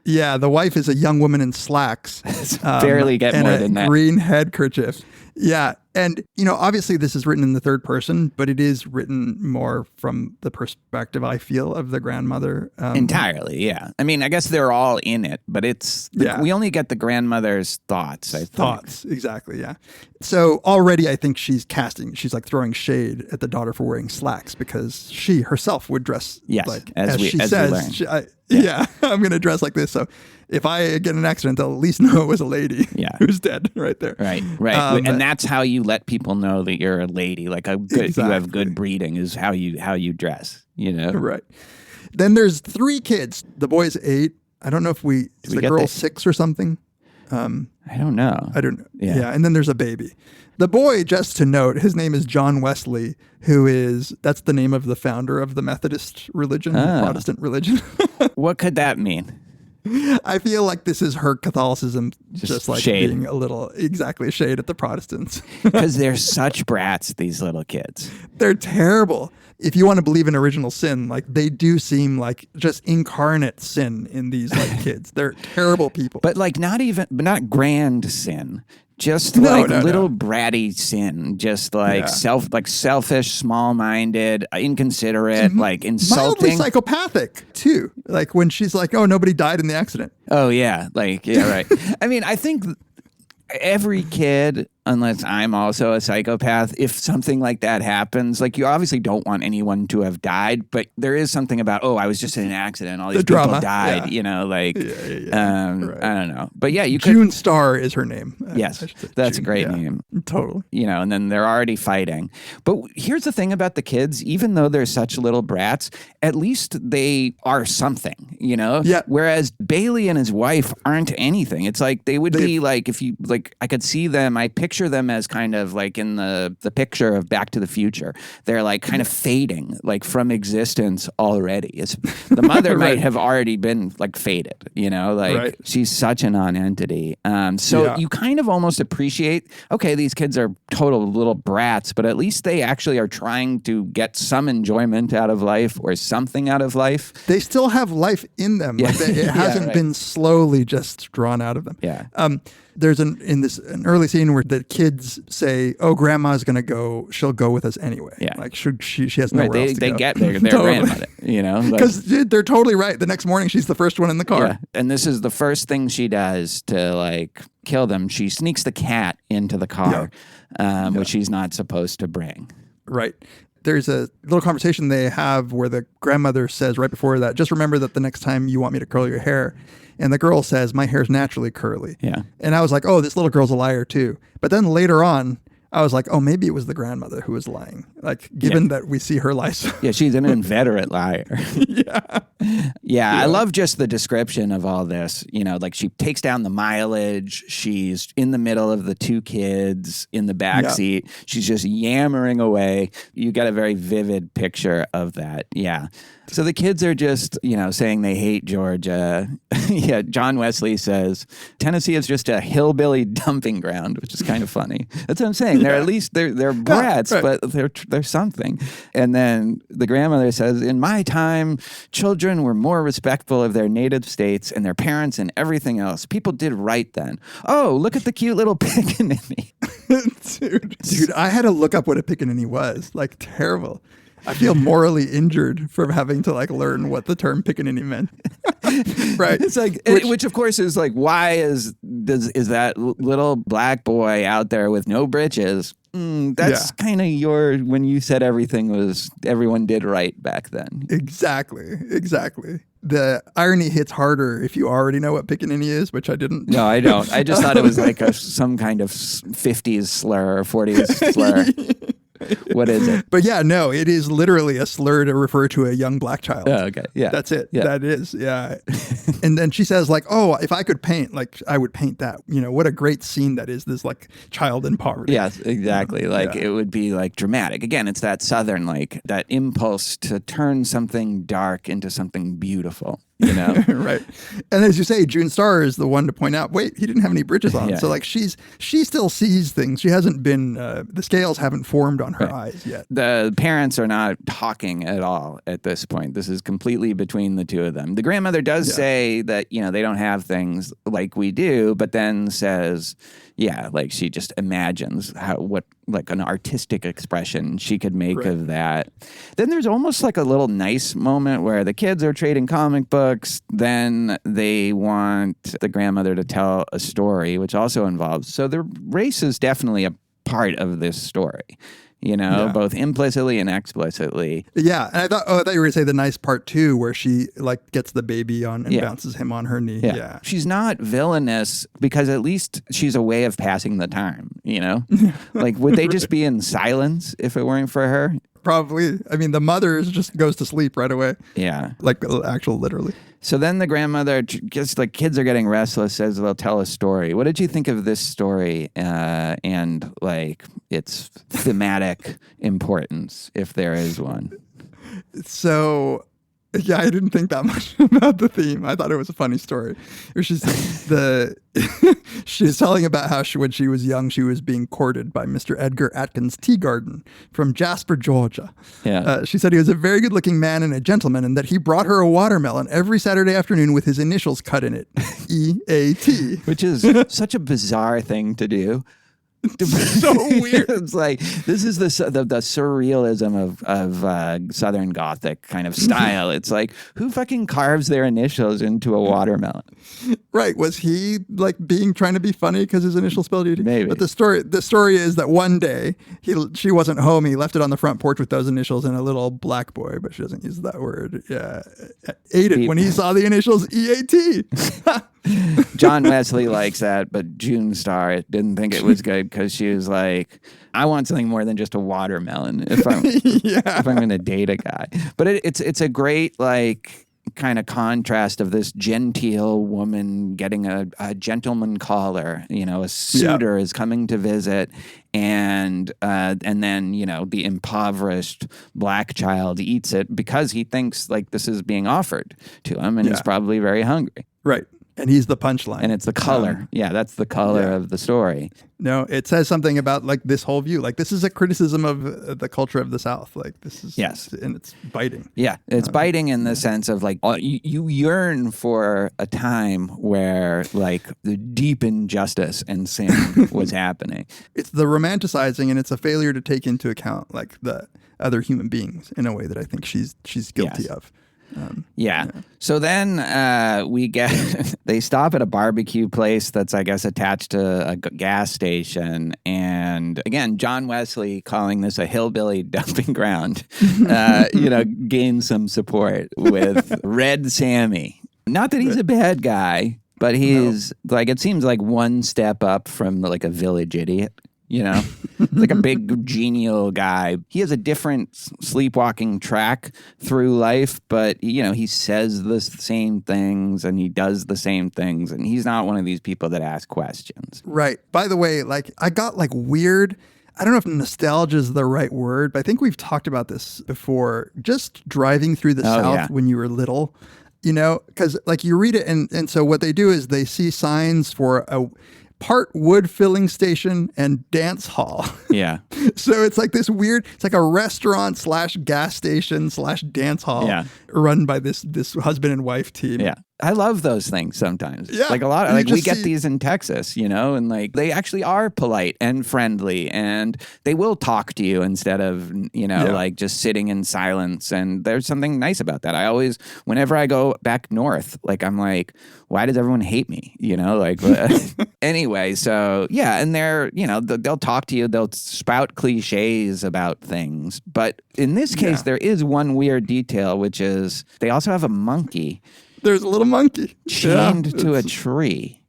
Yeah, the wife is a young woman in slacks. Barely get more than that. Green headkerchief. Yeah. And, obviously this is written in the third person, but it is written more from the perspective, I feel, of the grandmother. Entirely, yeah. I mean, I guess they're all in it, but we only get the grandmother's thoughts, I think. Thoughts, exactly, yeah. So already I think she's like throwing shade at the daughter for wearing slacks because she herself would dress like, as she says, I'm going to dress like this. So if I get in an accident, they'll at least know it was a lady who's dead right there. Right. And that's how you let people know that you're a lady. Like you have good breeding is how you dress, Right. Then there's 3 kids. The boy's 8. I don't know if is the girl 6 or something? I don't know. Yeah. And then there's a baby. The boy, just to note, his name is John Wesley, that's the name of the founder of the Methodist religion, the Protestant religion. What could that mean? I feel like this is her Catholicism just like shade. Being a little shade at the Protestants. Because they're such brats, these little kids. They're terrible. If you want to believe in original sin, like they do seem like just incarnate sin in these like kids. They're terrible people. But like not grand sin. Just little bratty sin, just like selfish, small-minded, inconsiderate, like insulting, mildly psychopathic too. Like when she's like, "Oh, nobody died in the accident." Oh yeah, right. I mean, I think every kid, unless I'm also a psychopath, if something like that happens, like you obviously don't want anyone to have died, but there is something about, I was just in an accident, all these people drama, died, right. I don't know. But yeah, you could. June Star is her name. Yes, that's a great name. Totally. And then they're already fighting. But here's the thing about the kids, even though they're such little brats, at least they are something, Yeah. Whereas Bailey and his wife aren't anything. It's like they would be like, if you, like, I could see them, I picture them as kind of like in the picture of Back to the Future. They're like kind of fading, like from existence already. The mother Right. might have already been like faded, Right. She's such a non-entity. So you kind of almost appreciate, okay, these kids are total little brats, but at least they actually are trying to get some enjoyment out of life or something out of life. They still have life in them. Yeah. Like it hasn't been slowly just drawn out of them. Yeah. There's an early scene where the kids say, "Oh, grandma's gonna go. She'll go with us anyway." Yeah. Like she has nowhere else to they go. get their Totally. grandmother, Because they're totally right. The next morning, she's the first one in the car. Yeah. And this is the first thing she does to like kill them. She sneaks the cat into the car, which she's not supposed to bring. Right. There's a little conversation they have where the grandmother says right before that, "Just remember that the next time you want me to curl your hair." And the girl says, "My hair's naturally curly." Yeah. And I was like, "Oh, this little girl's a liar too." But then later on, I was like, "Oh, maybe it was the grandmother who was lying." Like, given that we see her lie. Yeah, she's an inveterate liar. Yeah, I love just the description of all this. Like she takes down the mileage. She's in the middle of the 2 kids in the back seat. She's just yammering away. You get a very vivid picture of that. Yeah. So the kids are just, saying they hate Georgia. Yeah, John Wesley says, Tennessee is just a hillbilly dumping ground, which is kind of funny. That's what I'm saying. They're at least, they're brats, but they're something. And then the grandmother says, in my time, children were more respectful of their native states and their parents and everything else. People did right then. Oh, look at the cute little pickaninny. Dude, I had to look up what a pickaninny was. Like, terrible. I feel morally injured from having to like learn what the term pickaninny meant. Right. It's like, which of course is like, why is that little black boy out there with no britches? That's kind of when you said everyone did right back then. Exactly. The irony hits harder if you already know what pickaninny is, which I didn't. No, I don't. I just thought it was like some kind of 50s slur or 40s slur. What is it? But yeah, no, it is literally a slur to refer to a young black child. Oh, okay. Yeah. That's it. Yeah. That is. Yeah. And then she says like, "Oh, if I could paint, like I would paint that." What a great scene that is, this like child in poverty. Yes, exactly. It would be like dramatic. Again, it's that Southern, like that impulse to turn something dark into something beautiful. Right. And as you say, June Star is the one to point out, wait, he didn't have any bridges on. Yeah. So like she still sees things. She hasn't been, the scales haven't formed on her eyes yet. The parents are not talking at all at this point. This is completely between the two of them. The grandmother does say that, they don't have things like we do, but then says, Yeah, like she just imagines what like an artistic expression she could make of that. Then there's almost like a little nice moment where the kids are trading comic books. Then they want the grandmother to tell a story, which also involves. So the race is definitely a part of this story. Both implicitly and explicitly. Yeah, and I thought you were going to say the nice part too, where she like gets the baby on and bounces him on her knee. Yeah. She's not villainous because at least she's a way of passing the time, Like, would they just be in silence if it weren't for her? Probably. I mean, the mother just goes to sleep right away. Yeah. Like, literally. So then the grandmother, just like kids are getting restless, says they'll tell a story. What did you think of this story and like its thematic importance, if there is one? So, yeah, I didn't think that much about the theme. I thought it was a funny story. She's telling about how when she was young, she was being courted by Mr. Edgar Atkins Teagarden from Jasper, Georgia. Yeah. She said he was a very good-looking man and a gentleman, and that he brought her a watermelon every Saturday afternoon with his initials cut in it, EAT. Which is such a bizarre thing to do. So weird. It's like this is the surrealism of Southern Gothic kind of style. It's like, who fucking carves their initials into a watermelon? Right? Was he like trying to be funny because his initials spelled EAT? Maybe. But the story is that one day she wasn't home. He left it on the front porch with those initials, and a little black boy, but she doesn't use that word. Yeah, ate it when he saw the initials EAT. John Wesley likes that, but June Starr didn't think it was good because she was like, I want something more than just a watermelon if I'm if I'm going to date a guy. But it's a great like kind of contrast of this genteel woman getting a gentleman caller. A suitor is coming to visit, and then the impoverished black child eats it because he thinks like this is being offered to him, and he's probably very hungry. Right. And he's the punchline. And it's the color. That's the color of the story. No, it says something about like this whole view. Like this is a criticism of the culture of the South. Like this is, and it's biting. Yeah, it's biting in the sense of like you yearn for a time where like the deep injustice and sin was happening. It's the romanticizing, and it's a failure to take into account like the other human beings in a way that I think she's guilty of. So then they stop at a barbecue place that's, I guess, attached to a gas station. And again, John Wesley, calling this a hillbilly dumping ground, gains some support with Red Sammy. Not that he's a bad guy, but he's like, it seems like one step up from like a village idiot. Like a big genial guy. He has a different sleepwalking track through life, but he says the same things and he does the same things, and he's not one of these people that ask questions. Right. By the way, like I got like weird. I don't know if nostalgia is the right word, but I think we've talked about this before. Just driving through the South when you were little, because like you read it, and so what they do is they see signs for a part wood filling station and dance hall. Yeah. So it's like this weird, it's like a restaurant / gas station / dance hall run by this husband and wife team. Yeah. I love those things sometimes. Yeah. Like a lot of, like we get these in Texas, and like they actually are polite and friendly, and they will talk to you instead of, like just sitting in silence. And there's something nice about that. I always, whenever I go back north, like I'm like, why does everyone hate me? Like anyway, so yeah. And they're, they'll talk to you. They'll spout cliches about things. But in this case, there is one weird detail, which is they also have a monkey. There's a little monkey chained to a tree.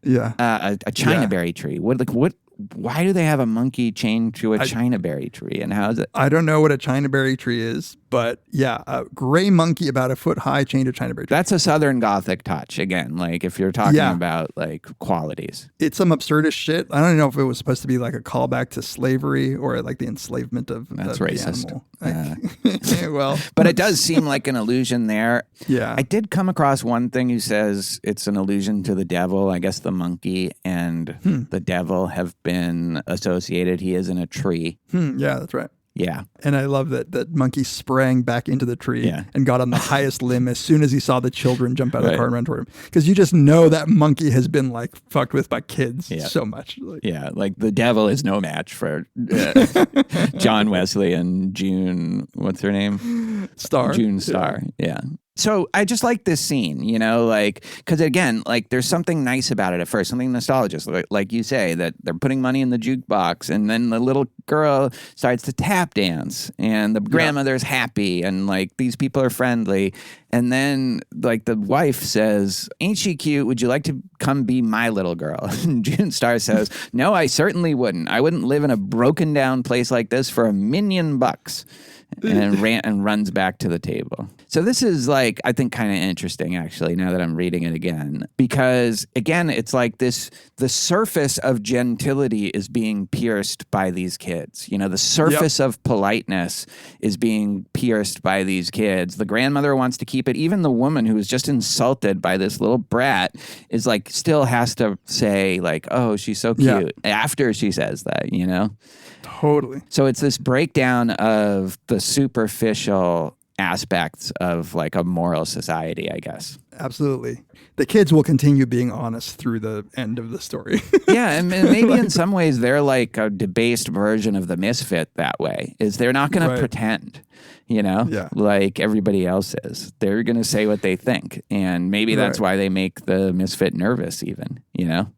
Yeah. A chinaberry tree. Why do they have a monkey chained to a chinaberry tree, and how is it? I don't know what a chinaberry tree is, but yeah, a gray monkey about a foot high chained to a chinaberry tree. That's a Southern Gothic touch again. Like if you're talking about like qualities, it's some absurdist shit. I don't know if it was supposed to be like a callback to slavery or like the enslavement of racist. The animal. Well, but it does seem like an allusion there. Yeah, I did come across one thing who says it's an allusion to the devil. I guess the monkey and the devil have been associated. He is in a tree. Yeah, that's right. Yeah. And I love that monkey sprang back into the tree and got on the highest limb as soon as he saw the children jump out of the car and run toward him. Because you just know that monkey has been like fucked with by kids so much. Like the devil is no match for John Wesley and June, what's her name? Star. June Star. Yeah. So I just like this scene, you know, like, because again, like there's something nice about it at first, something nostalgic, like you say, that they're putting money in the jukebox and then the little girl starts to tap dance and the grandmother's happy and like these people are friendly. And then like the wife says, ain't she cute? Would you like to come be my little girl? And June Star says, no, I certainly wouldn't. I wouldn't live in a broken down place like this for $1 million. And runs back to the table. So this is like, I think, kind of interesting, actually, now that I'm reading it again. Because, again, it's like the surface of gentility is being pierced by these kids. You know, the surface of politeness is being pierced by these kids. The grandmother wants to keep it. Even the woman who was just insulted by this little brat is like, still has to say, like, oh, she's so cute after she says that, you know? Totally. So it's this breakdown of the superficial aspects of like a moral society, I guess. Absolutely. The kids will continue being honest through the end of the story. Yeah, and maybe in some ways they're like a debased version of the Misfit that way, is they're not going to pretend, you know, like everybody else is. They're going to say what they think. And maybe that's why they make the Misfit nervous even, you know?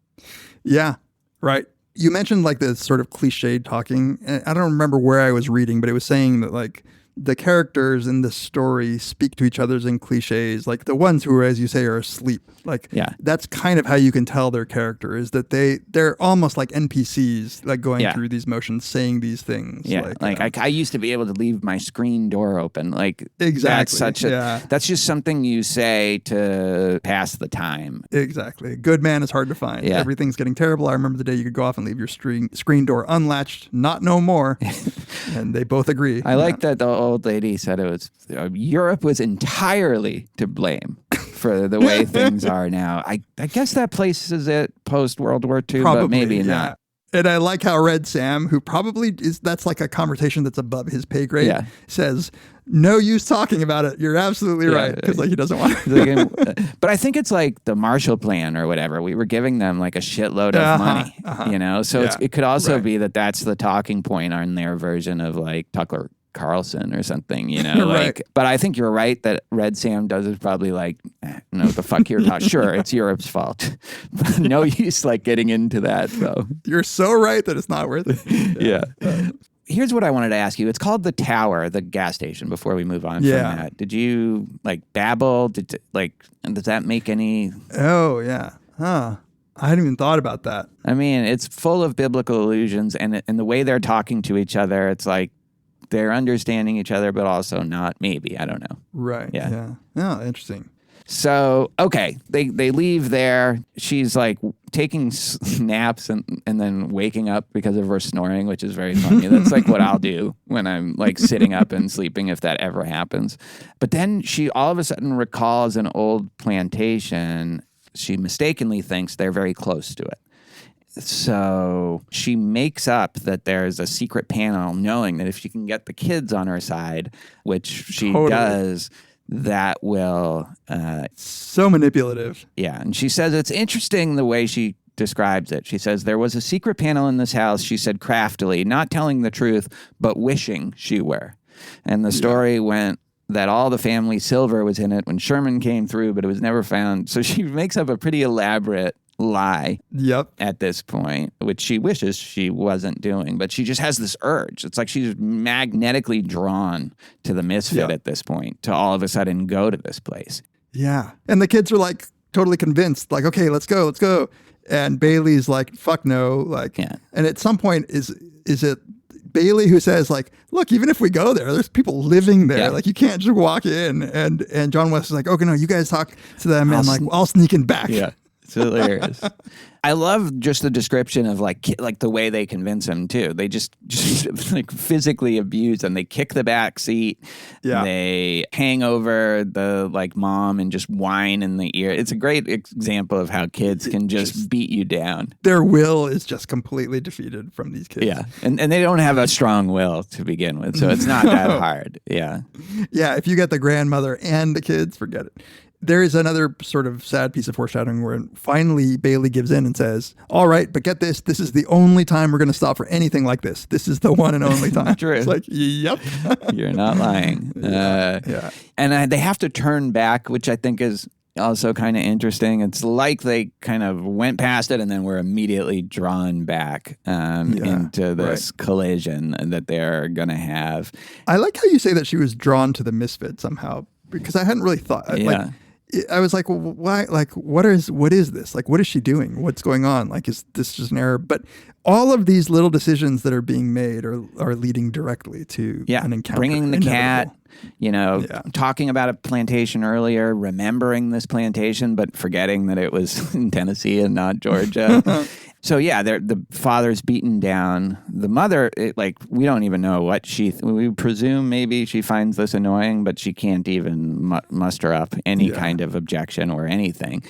Yeah, right. You mentioned like the sort of cliched talking. I don't remember where I was reading, but it was saying that like the characters in the story speak to each other in cliches, like the ones who, as you say, are asleep. Like, that's kind of how you can tell their character, is that they're almost like NPCs, like going through these motions, saying these things. Yeah, like I used to be able to leave my screen door open. Like, exactly. That's just something you say to pass the time. Exactly. Good man is hard to find. Yeah. Everything's getting terrible. I remember the day you could go off and leave your screen door unlatched, not no more. And they both agree. I like that the old lady said it was Europe was entirely to blame for the way things are now. I guess that places it post World War II, but maybe not. And I like how Red Sam, who probably that's like a conversation that's above his pay grade, says, no use talking about it. You're absolutely right. Because like he doesn't want to. But I think it's like the Marshall Plan or whatever. We were giving them like a shitload of money, you know? So it could also be that that's the talking point on their version of like Tucker Carlson or something, you know, like, but I think you're right that Red Sam does is probably like, no, what the fuck you're talking. Sure, it's Europe's fault. No use like getting into that though. You're so right that it's not worth it. Yeah. Here's what I wanted to ask you. It's called the Tower, the gas station, before we move on from that. Did you like babble? Does that make any? Oh yeah. Huh. I hadn't even thought about that. I mean, it's full of biblical allusions and the way they're talking to each other, it's like, they're understanding each other, but also not. Maybe. I don't know. Right. Yeah. Oh, interesting. So, okay. They leave there. She's like taking naps and then waking up because of her snoring, which is very funny. That's like what I'll do when I'm like sitting up and sleeping, if that ever happens. But then she all of a sudden recalls an old plantation. She mistakenly thinks they're very close to it. So she makes up that there's a secret panel, knowing that if she can get the kids on her side, which she does, that will... so manipulative. Yeah. And she says it's interesting the way she describes it. She says, there was a secret panel in this house, she said craftily, not telling the truth, but wishing she were. And the story went that all the family silver was in it when Sherman came through, but it was never found. So she makes up a pretty elaborate lie at this point, which she wishes she wasn't doing, but she just has this urge. It's like she's magnetically drawn to the Misfit at this point to all of a sudden go to this place. Yeah. And the kids are like totally convinced, like, okay, let's go. And Bailey's like, fuck no. Like, and at some point is it Bailey who says like, look, even if we go there's people living there. Like you can't just walk in. And John West is like, okay, no, you guys talk to them and like, I'll sneak in back. Yeah. It's hilarious. I love just the description of like the way they convince him too. They just like physically abuse them. They kick the back seat. Yeah. They hang over the like mom and just whine in the ear. It's a great example of how kids can just beat you down. Their will is just completely defeated from these kids. Yeah. And they don't have a strong will to begin with. So it's not that hard. Yeah. Yeah. If you get the grandmother and the kids, forget it. There is another sort of sad piece of foreshadowing where finally Bailey gives in and says, all right, but get this. This is the only time we're going to stop for anything like this. This is the one and only time. True. It's like, yep. You're not lying. Yeah. And they have to turn back, which I think is also kind of interesting. It's like they kind of went past it and then were immediately drawn back into this collision that they're going to have. I like how you say that she was drawn to the Misfit somehow, because I hadn't really thought. Yeah. I was like, well, why? Like, what is this? Like, what is she doing? What's going on? Like, is this just an error? But all of these little decisions that are being made are leading directly to an encounter. Bringing the inevitable. cat, talking about a plantation earlier, remembering this plantation, but forgetting that it was in Tennessee and not Georgia. So the father's beaten down. The mother, we don't even know what we presume maybe she finds this annoying, but she can't even muster up any kind of objection or anything.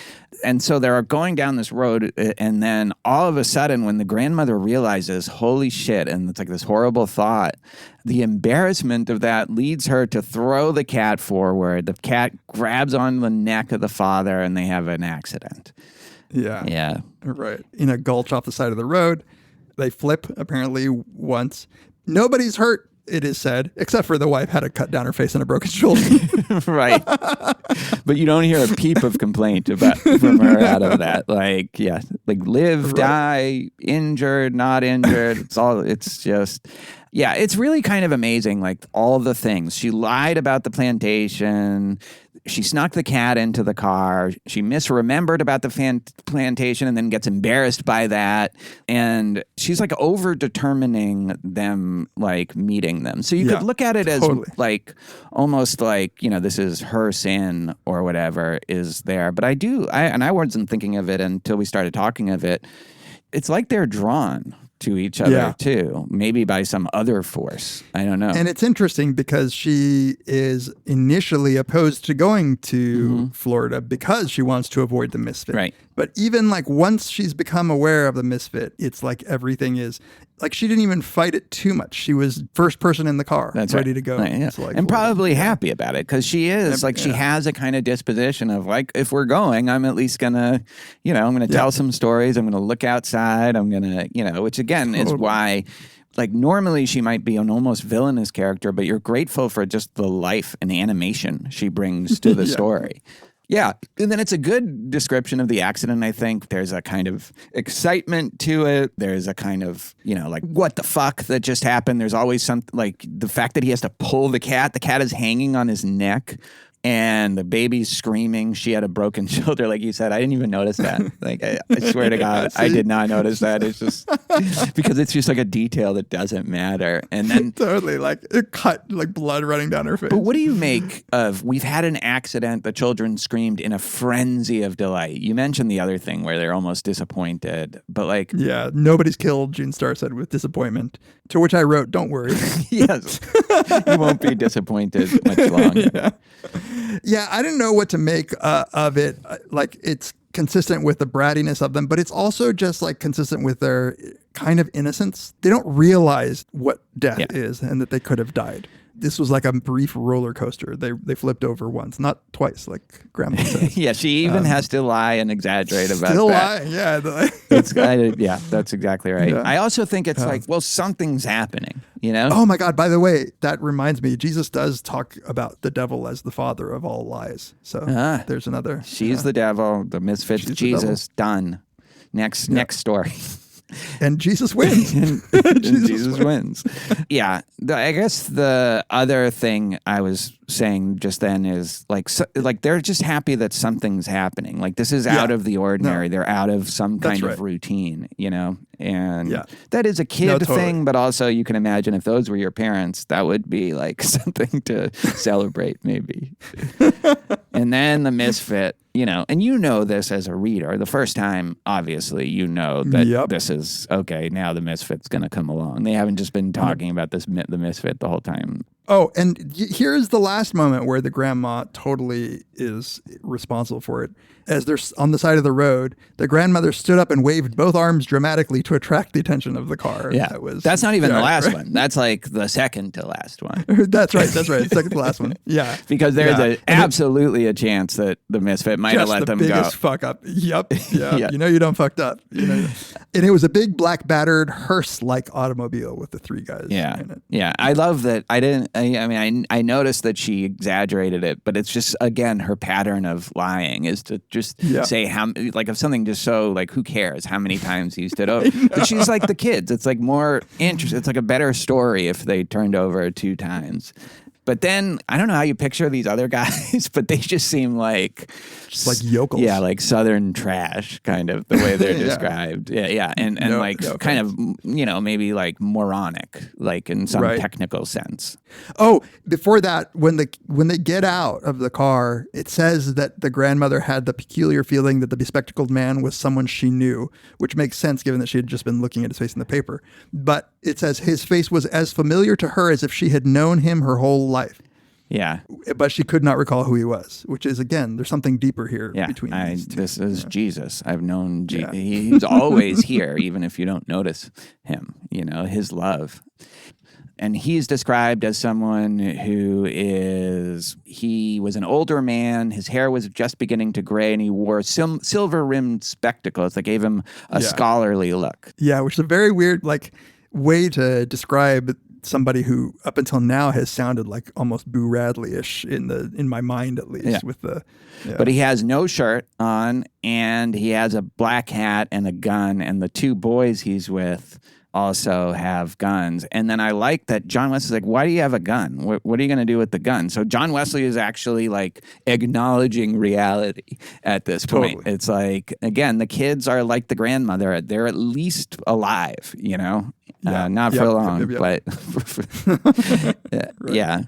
And so they're going down this road, and then all of a sudden when the grandmother realizes, holy shit, and it's like this horrible thought, the embarrassment of that leads her to throw the cat forward. The cat grabs on the neck of the father, and they have an accident. Yeah. Yeah. Right. In a gulch off the side of the road. They flip apparently once. Nobody's hurt, it is said, except for the wife had a cut down her face and a broken shoulder. Right. But you don't hear a peep of complaint from her out of that. Live, die, injured, not injured. It's really kind of amazing. Like all the things. She lied about the plantation. She snuck the cat into the car. She misremembered about the plantation and then gets embarrassed by that. And she's like over-determining them, like meeting them. So you could look at it as like almost like, this is her sin or whatever is there. But I wasn't thinking of it until we started talking of it. It's like they're drawn to each other too, maybe by some other force. I don't know. And it's interesting because she is initially opposed to going to Florida because she wants to avoid the Misfit. Right. But even like once she's become aware of the Misfit, it's like everything is like she didn't even fight it too much. She was first person in the car, ready to go. Right, yeah. And probably happy about it because she is she has a kind of disposition of like, if we're going, I'm at least gonna, I'm gonna tell some stories. I'm gonna look outside. I'm gonna, which again is why. Like normally she might be an almost villainous character, but you're grateful for just the life and animation she brings to the story. Yeah. And then it's a good description of the accident, I think. There's a kind of excitement to it. There's a kind of, like, what the fuck that just happened? There's always something like the fact that he has to pull the cat. The cat is hanging on his neck. And the baby's screaming. She had a broken shoulder, like you said. I didn't even notice that. Like, I swear to God, I did not notice that. It's just because it's just like a detail that doesn't matter. And then totally like it cut, like blood running down her face. But what do you make of? We've had an accident. The children screamed in a frenzy of delight. You mentioned the other thing where they're almost disappointed, but like, nobody's killed. Gene Starr said with disappointment. To which I wrote, "Don't worry." Yes, you won't be disappointed much longer. Yeah, I didn't know what to make of it. Like, it's consistent with the brattiness of them, but it's also just like consistent with their kind of innocence. They don't realize what death is and that they could have died. This was like a brief roller coaster. They flipped over once, not twice, like Grandma says. Yeah, she even has to lie and exaggerate about still that. Still lie, yeah. That's exactly right. Yeah. I also think it's like, well, something's happening, Oh my God, by the way, that reminds me, Jesus does talk about the devil as the father of all lies. So there's another. She's the devil, the misfit's Jesus, done. Next story. And Jesus wins. and Jesus wins. Yeah. I guess the other thing I was saying just then is like they're just happy that something's happening. Like this is out of the ordinary. No. They're out of some kind of routine, And that is a kid thing, but also you can imagine if those were your parents, that would be like something to celebrate maybe. And then the misfit, and you know this as a reader. The first time, obviously, you know that this is, okay, now the Misfit's going to come along. They haven't just been talking about the Misfit the whole time. Oh, and here's the last moment where the grandma totally is responsible for it. As they're on the side of the road, the grandmother stood up and waved both arms dramatically to attract the attention of the car. Yeah, that's not even the last one. That's like the second to last one. That's right. Second to last one. Yeah. Because there's absolutely a chance that the Misfit might have let them go. Just the biggest fuck up. Yep. Yeah. You know you don't fucked up. And it was a big black battered hearse-like automobile with the three guys in it. Yeah. I love that. I noticed that she exaggerated it, but it's just, again, her pattern of lying is to just say how, like, if something just so, like, who cares how many times he stood over. But she's like the kids. It's like more interesting. It's like a better story if they turned over 2 times. But then, I don't know how you picture these other guys, but they just seem like... Just like yokels. Yeah, like Southern trash, kind of, the way they're described. Yeah. And kind of, maybe like moronic, like in some technical sense. Oh, before that, when they get out of the car, it says that the grandmother had the peculiar feeling that the bespectacled man was someone she knew, which makes sense given that she had just been looking at his face in the paper. But it says his face was as familiar to her as if she had known him her whole life. Yeah. But she could not recall who he was, which is, again, there's something deeper here between these two. This is Jesus. I've known Jesus. He's always here, even if you don't notice him, his love. And he's described as someone he was an older man. His hair was just beginning to gray, and he wore silver-rimmed spectacles that gave him a scholarly look. Yeah, which is a very weird, way to describe somebody who up until now has sounded like almost Boo Radley-ish in my mind, at least. But he has no shirt on, and he has a black hat and a gun, and the 2 boys he's with also have guns. And then I like that John Wesley's like, why do you have a gun? What are you going to do with the gun? So John Wesley is actually like acknowledging reality at this point. Totally. It's like, again, the kids are like the grandmother. They're at least alive, not for long, but yeah.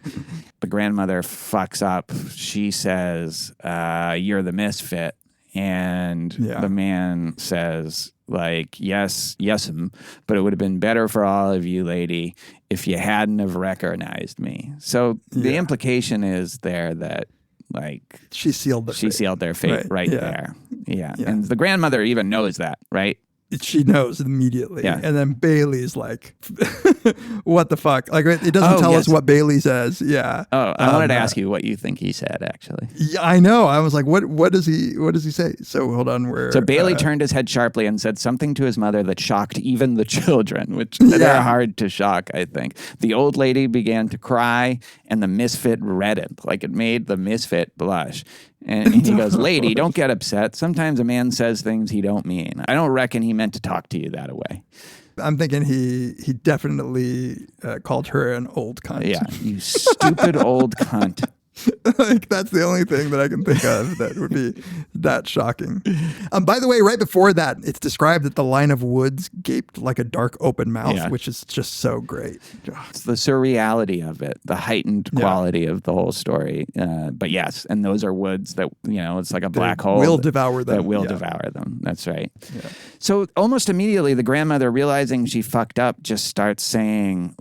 The grandmother fucks up. She says, you're the misfit. And the man says, yes'm, but it would have been better for all of you, lady, if you hadn't have recognized me. So the implication is there that, she sealed their fate right there. Yeah. And the grandmother even knows that, right? She knows immediately. Yeah. And then Bailey's like, what the fuck? It doesn't tell us what Bailey says. Yeah. Oh, I wanted to ask you what you think he said, actually. Yeah, I know. I was like, what does he say? So hold on. So Bailey turned his head sharply and said something to his mother that shocked even the children, which they're hard to shock, I think. The old lady began to cry, and the misfit reddened, like it made the misfit blush. And he goes, lady, don't get upset. Sometimes a man says things he don't mean. I don't reckon he meant to talk to you that way. I'm thinking he definitely called her an old cunt. Yeah, you stupid old cunt. That's the only thing that I can think of that would be that shocking. By the way, right before that, it's described that the line of woods gaped like a dark open mouth, which is just so great. It's the surreality of it, the heightened quality of the whole story. But yes, and those are woods that, it's like a black hole. Will devour them. That will devour them. That's right. Yeah. So almost immediately, the grandmother, realizing she fucked up, just starts saying,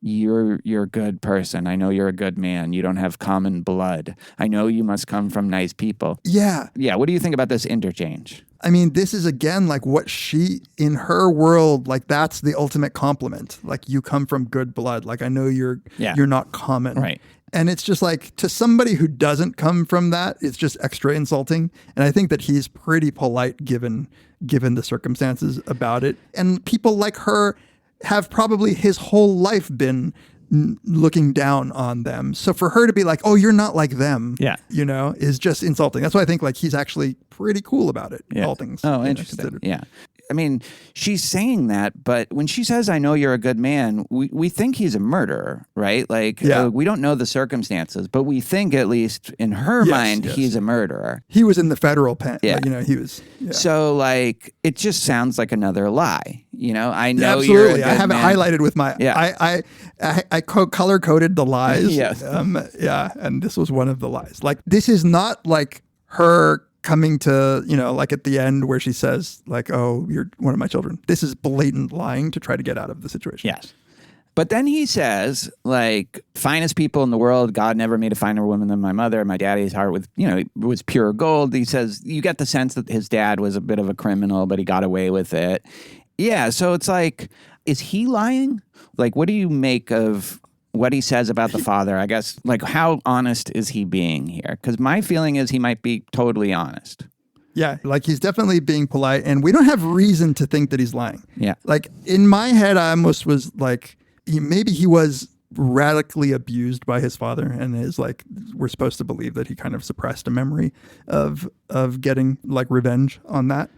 you're a good person. I know you're a good man. You don't have common blood. I know you must come from nice people. Yeah. Yeah. What do you think about this interchange? I mean, this is again what she, in her world, that's the ultimate compliment. You come from good blood. I know you're not common. Right. And it's just to somebody who doesn't come from that, it's just extra insulting. And I think that he's pretty polite given the circumstances about it. And people like her have probably his whole life been looking down on them. So for her to be like, oh, you're not like them, is just insulting. That's why I think he's actually pretty cool about it, all things. Oh, interesting. Considered. Yeah. I mean, she's saying that, but when she says, I know you're a good man, we think he's a murderer, right? We don't know the circumstances, but we think, at least in her mind, he's a murderer. He was in the federal pen. Yeah. He was. Yeah. So, it just sounds like another lie. I know absolutely. You're a good I have man. it highlighted with my, I color-coded the lies. Yes. And this was one of the lies. This is not her coming to, like at the end where she says like, oh, you're one of my children. This is blatant lying to try to get out of the situation. Yes. But then he says, like, finest people in the world, God never made a finer woman than my mother. My daddy's heart was pure gold. He says, you get the sense that his dad was a bit of a criminal, but he got away with it. Yeah, so it's like, is he lying? Like, what do you make of what he says about the father? I guess, like, how honest is he being here? Because my feeling is he might be totally honest. Yeah, like he's definitely being polite, and we don't have reason to think that he's lying. Yeah. Like, in my head, I almost was like, maybe he was radically abused by his father, and is like, we're supposed to believe that he kind of suppressed a memory of getting like revenge on that.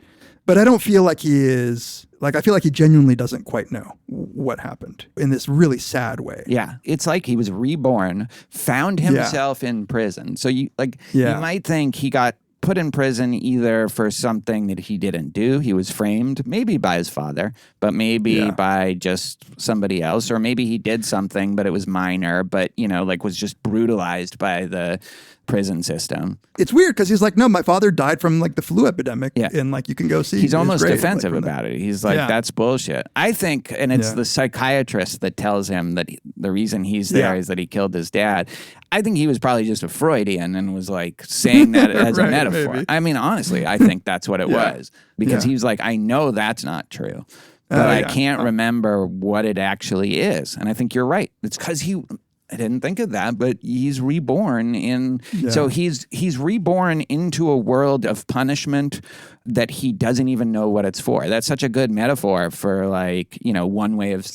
But I don't feel like he is, like, I feel like he genuinely doesn't quite know what happened in this really sad way. Yeah. It's like he was reborn, found himself in prison. So you might think he got put in prison either for something that he didn't do. He was framed, maybe by his father, but maybe by just somebody else, or maybe he did something, but it was minor, but, was just brutalized by the prison system. It's weird because he's like, no, my father died from like the flu epidemic, and like you can go see. He's almost defensive about it. He's like, that's bullshit. I think, and it's the psychiatrist that tells him that the reason he's there is that he killed his dad. I think he was probably just a Freudian and was like saying that as a metaphor. Maybe. I mean, honestly, I think that's what it was, because he was like, I know that's not true, but I can't remember what it actually is. And I think you're right. It's because I didn't think of that, but he's reborn so he's reborn into a world of punishment that he doesn't even know what it's for. That's such a good metaphor for, like, one way of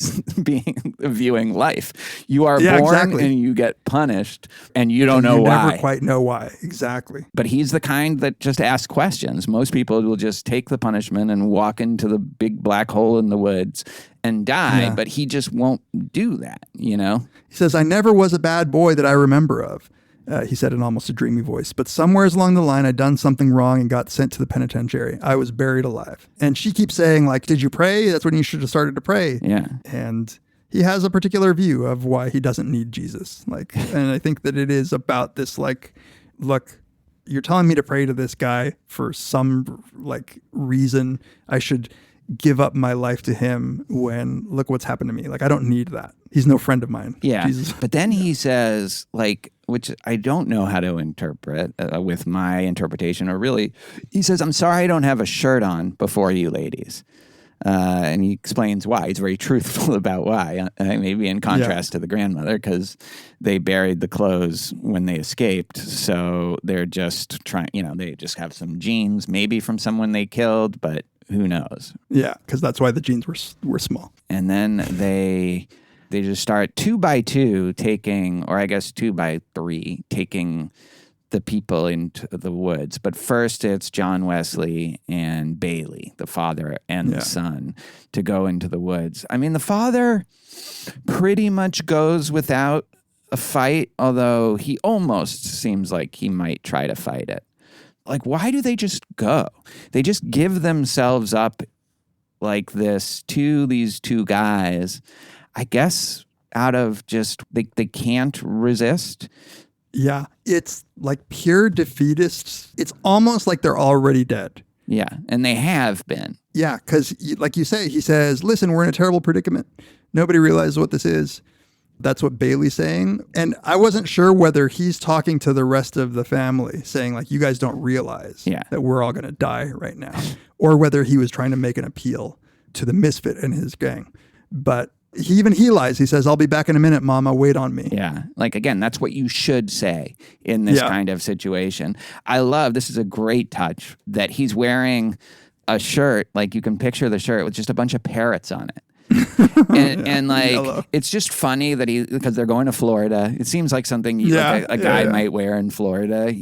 viewing life. You are born and you get punished, and you don't know why. Never quite know why. Exactly. But he's the kind that just asks questions. Most people will just take the punishment and walk into the big black hole in the woods and die, but he just won't do that, He says, I never was a bad boy that I remember of. He said in almost a dreamy voice, but somewhere along the line, I'd done something wrong and got sent to the penitentiary. I was buried alive. And she keeps saying, like, did you pray? That's when you should have started to pray. Yeah. And he has a particular view of why he doesn't need Jesus. Like, and I think that it is about this, like, look, you're telling me to pray to this guy for some, like, reason. I should give up my life to him when, look what's happened to me. Like, I don't need that. He's no friend of mine. Yeah. Jesus. But then he says, like, which I don't know how to interpret with my interpretation, or really, he says, I'm sorry I don't have a shirt on before you ladies. And he explains why. He's very truthful about why, maybe in contrast to the grandmother, because they buried the clothes when they escaped. So they're just trying, they just have some genes, maybe from someone they killed, but who knows? Yeah, because that's why the genes were small. And then they just start 2 by 2 taking, or I guess 2 by 3, taking the people into the woods. But first it's John Wesley and Bailey, the father and the son, to go into the woods. I mean, the father pretty much goes without a fight, although he almost seems like he might try to fight it. Like, why do they just go? They just give themselves up like this to these 2 guys, I guess, out of just, they can't resist. Yeah, it's like pure defeatists. It's almost like they're already dead. Yeah, and they have been. Yeah, because like you say, he says, listen, we're in a terrible predicament. Nobody realizes what this is. That's what Bailey's saying. And I wasn't sure whether he's talking to the rest of the family, saying, like, you guys don't realize that we're all going to die right now, or whether he was trying to make an appeal to the Misfit and his gang. But he lies. He says, I'll be back in a minute, Mama. Wait on me. Yeah. Like, again, that's what you should say in this kind of situation. I love, this is a great touch, that he's wearing a shirt, like you can picture the shirt with just a bunch of parrots on it. and like, yellow. It's just funny that because they're going to Florida. It seems like something a guy might wear in Florida,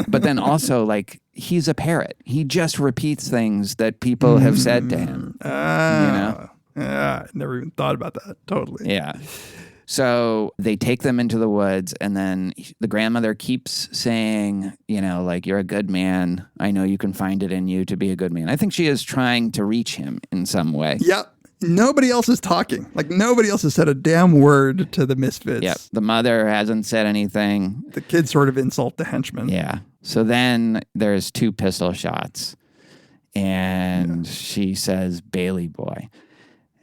but then also, like, he's a parrot. He just repeats things that people have said to him, Yeah, I never even thought about that. Totally. Yeah. So they take them into the woods, and then the grandmother keeps saying, like, you're a good man. I know you can find it in you to be a good man. I think she is trying to reach him in some way. Yep. Nobody else is talking. Like, nobody else has said a damn word to the Misfits. Yep. The mother hasn't said anything. The kids sort of insult the henchmen. Yeah. So then there's 2 pistol shots, and she says, Bailey boy.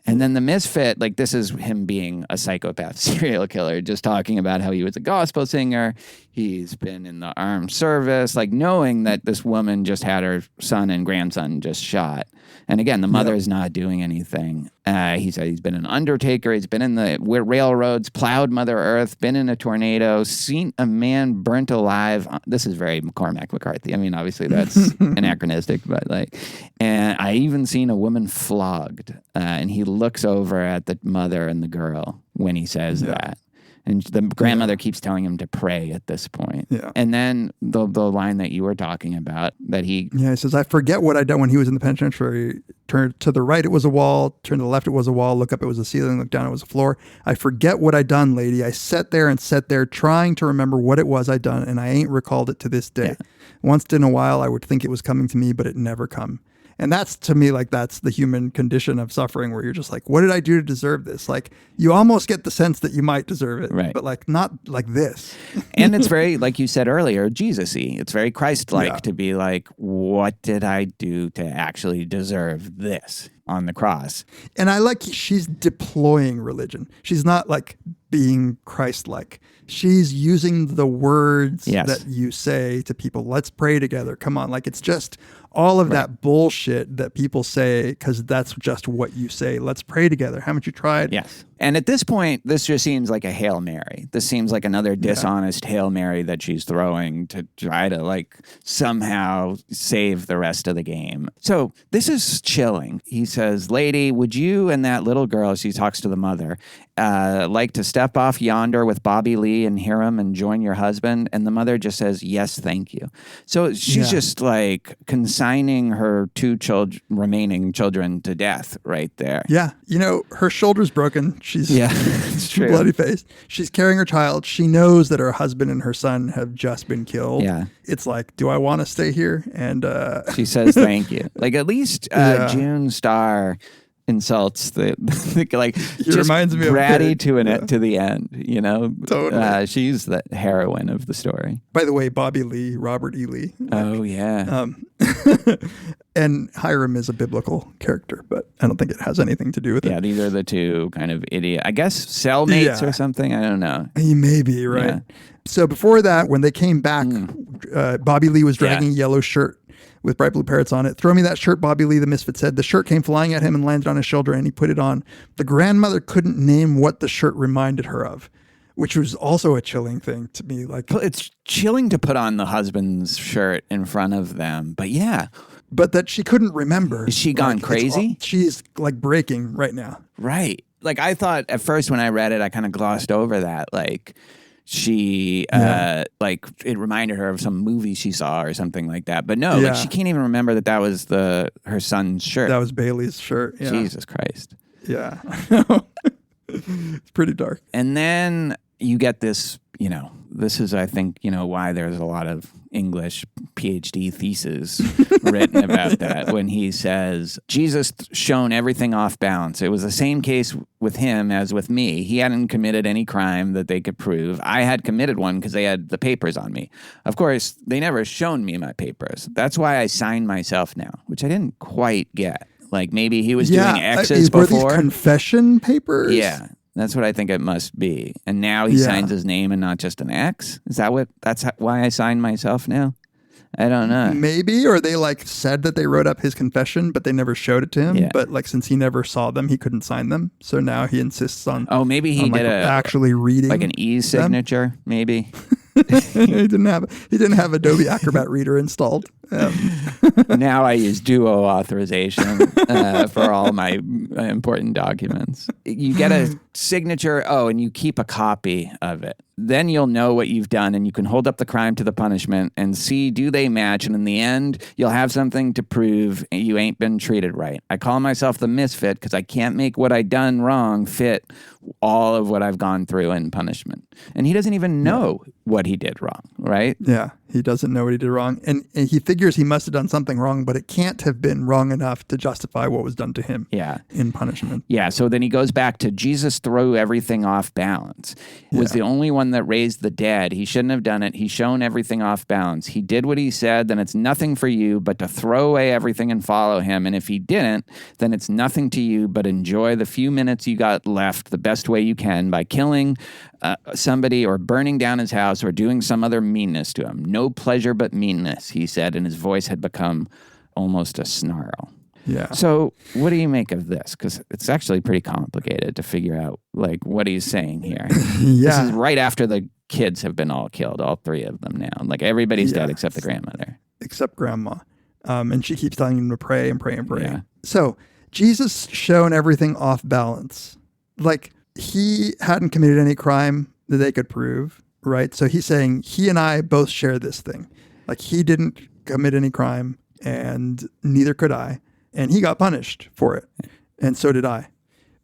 And then the Misfit, like, this is him being a psychopath serial killer, just talking about how he was a gospel singer. He's been in the armed service, like knowing that this woman just had her son and grandson just shot. And again, the mother is not doing anything. He said he's been an undertaker. He's been in the railroads, plowed Mother Earth, been in a tornado, seen a man burnt alive. This is very McCormack McCarthy. I mean, obviously that's anachronistic, but like, and I even seen a woman flogged. And he looks over at the mother and the girl when he says that. And the grandmother keeps telling him to pray at this point. Yeah. And then the line that you were talking about, that he says, I forget what I done when he was in the penitentiary. Turn to the right, it was a wall. Turn to the left, it was a wall. Look up, it was a ceiling. Look down, it was a floor. I forget what I done, lady. I sat there trying to remember what it was I done, and I ain't recalled it to this day. Yeah. Once in a while, I would think it was coming to me, but it never come. And that's, to me, like, that's the human condition of suffering, where you're just like, what did I do to deserve this? Like, you almost get the sense that you might deserve it, right? But like, not like this. And it's very, like you said earlier, Jesus-y. It's very Christ-like to be like, what did I do to actually deserve this on the cross? And I like, she's deploying religion. She's not like being Christ-like. She's using the words that you say to people. Let's pray together. Come on. Like, it's just all of that bullshit that people say because that's just what you say. Let's pray together. Haven't you tried? Yes. And at this point, this just seems like a Hail Mary. This seems like another dishonest Hail Mary that she's throwing to try to like somehow save the rest of the game. So this is chilling. He says, lady, would you and that little girl, she talks to the mother, like to step off yonder with Bobby Lee and Hiram and join your husband? And the mother just says, yes, thank you. So she's just like consigning her 2 remaining children to death right there. Yeah. You know, her shoulder's broken. She's it's true. Bloody faced. She's carrying her child. She knows that her husband and her son have just been killed. Yeah. It's like, do I want to stay here? And she says, thank you. Like, at least June Starr insults the like, it just reminds me bratty of to the end, you know? Totally. She's the heroine of the story. By the way, Bobby Lee, Robert E. Lee. Oh, yeah. And Hiram is a biblical character, but I don't think it has anything to do with it. Yeah, these are the 2 kind of idiot, I guess, cellmates or something. I don't know. He may be, right? Yeah. So before that, when they came back, Bobby Lee was dragging a yellow shirt with bright blue parrots on it. Throw me that shirt, Bobby Lee, the Misfit said. The shirt came flying at him and landed on his shoulder, and he put it on. The grandmother couldn't name what the shirt reminded her of, which was also a chilling thing to me. Like, it's chilling to put on the husband's shirt in front of them, but yeah. But that she couldn't remember. Is she gone crazy? She's like breaking right now. Right. Like, I thought at first when I read it, I kind of glossed over that. Like, she, like, it reminded her of some movie she saw or something like that. But no, like, she can't even remember that was her son's shirt. That was Bailey's shirt. Yeah. Jesus Christ. Yeah. It's pretty dark. And then you get this, you know, this is, I think, you know, why there's a lot of English PhD theses written about that, when he says, Jesus shown everything off balance. It was the same case with him as with me. He hadn't committed any crime that they could prove. I had committed one because they had the papers on me. Of course, they never shown me my papers. That's why I signed myself now, which I didn't quite get. Like, maybe he was doing X's before. Were these confession papers? Yeah. That's what I think it must be. And now he signs his name and not just an X? Is that why I signed myself now? I don't know. Maybe, or they like said that they wrote up his confession, but they never showed it to him. Yeah. But like, since he never saw them, he couldn't sign them. So now he insists on. Oh, maybe he did actually reading, like an e-signature, maybe. he didn't have Adobe Acrobat Reader installed. Now I use Duo authorization for all my important documents. You get a signature, and you keep a copy of it. Then you'll know what you've done, and you can hold up the crime to the punishment and see, do they match? And in the end, you'll have something to prove you ain't been treated right. I call myself the Misfit because I can't make what I done wrong fit all of what I've gone through in punishment. And he doesn't even know what he did wrong, right? Yeah. He doesn't know what he did wrong. And he figures he must have done something wrong, but it can't have been wrong enough to justify what was done to him in punishment. Yeah, so then he goes back to Jesus threw everything off balance. Was the only one that raised the dead. He shouldn't have done it. He's shown everything off balance. He did what he said, then it's nothing for you but to throw away everything and follow him. And if he didn't, then it's nothing to you but enjoy the few minutes you got left the best way you can by killing somebody or burning down his house or doing some other meanness to him. No pleasure but meanness, he said, and his voice had become almost a snarl. Yeah. So what do you make of this? Because it's actually pretty complicated to figure out like what he's saying here. This is right after the kids have been all killed, all three of them now. Like everybody's dead except the grandmother. Except grandma. And she keeps telling him to pray and pray and pray. Yeah. So Jesus shown everything off balance. Like he hadn't committed any crime that they could prove, right? So he's saying he and I both share this thing. Like he didn't commit any crime and neither could I. And he got punished for it. And so did I.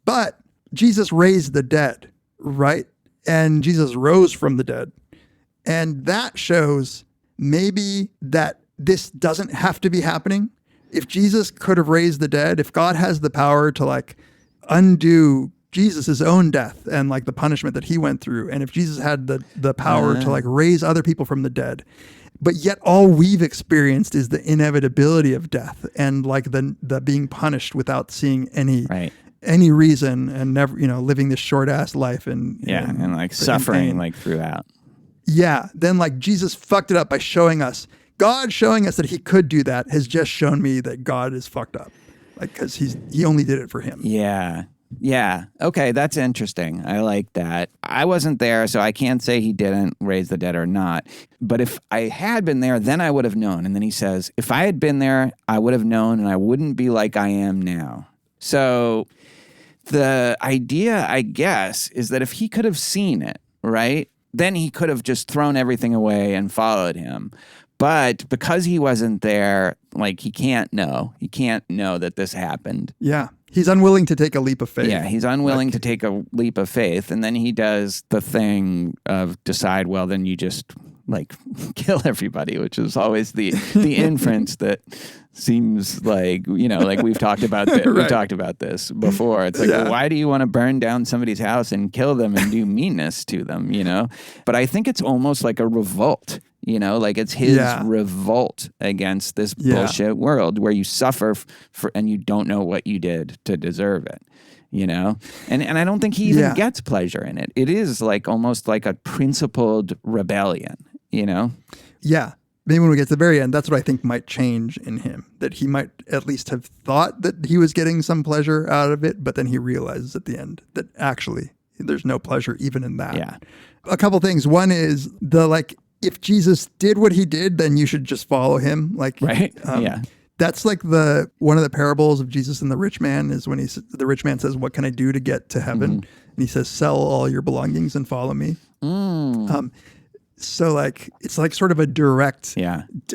But Jesus raised the dead, right? And Jesus rose from the dead. And that shows maybe that this doesn't have to be happening. If Jesus could have raised the dead, if God has the power to like undo Jesus' own death and like the punishment that he went through, and if Jesus had the power to like raise other people from the dead, but yet all we've experienced is the inevitability of death and like the being punished without seeing any reason and never, living this short ass life and like suffering like throughout. Yeah. Then like Jesus fucked it up by showing us that he could do that has just shown me that God is fucked up. Like, cause he only did it for him. Yeah. Yeah. Okay. That's interesting. I like that. I wasn't there, so I can't say he didn't raise the dead or not. But if I had been there, then I would have known. And then he says, if I had been there, I would have known and I wouldn't be like I am now. So the idea, I guess, is that if he could have seen it, right, then he could have just thrown everything away and followed him. But because he wasn't there, like he can't know. He can't know that this happened. Yeah. He's unwilling to take a leap of faith. Yeah, he's unwilling to take a leap of faith. And then he does the thing of decide, well, then you just like kill everybody, which is always the inference that seems like, like we've talked about this. We've talked about this before. It's like, well, why do you want to burn down somebody's house and kill them and do meanness to them, But I think it's almost like a revolt. Like it's his revolt against this bullshit world where you suffer and you don't know what you did to deserve it, And I don't think he even gets pleasure in it. It is like almost like a principled rebellion, Yeah. Maybe when we get to the very end, that's what I think might change in him, that he might at least have thought that he was getting some pleasure out of it, but then he realizes at the end that actually there's no pleasure even in that. Yeah. A couple things. One is if Jesus did what he did, then you should just follow him. Like, right? That's like one of the parables of Jesus and the rich man is when the rich man says, "What can I do to get to heaven?" And he says, "Sell all your belongings and follow me." So like it's like sort of a direct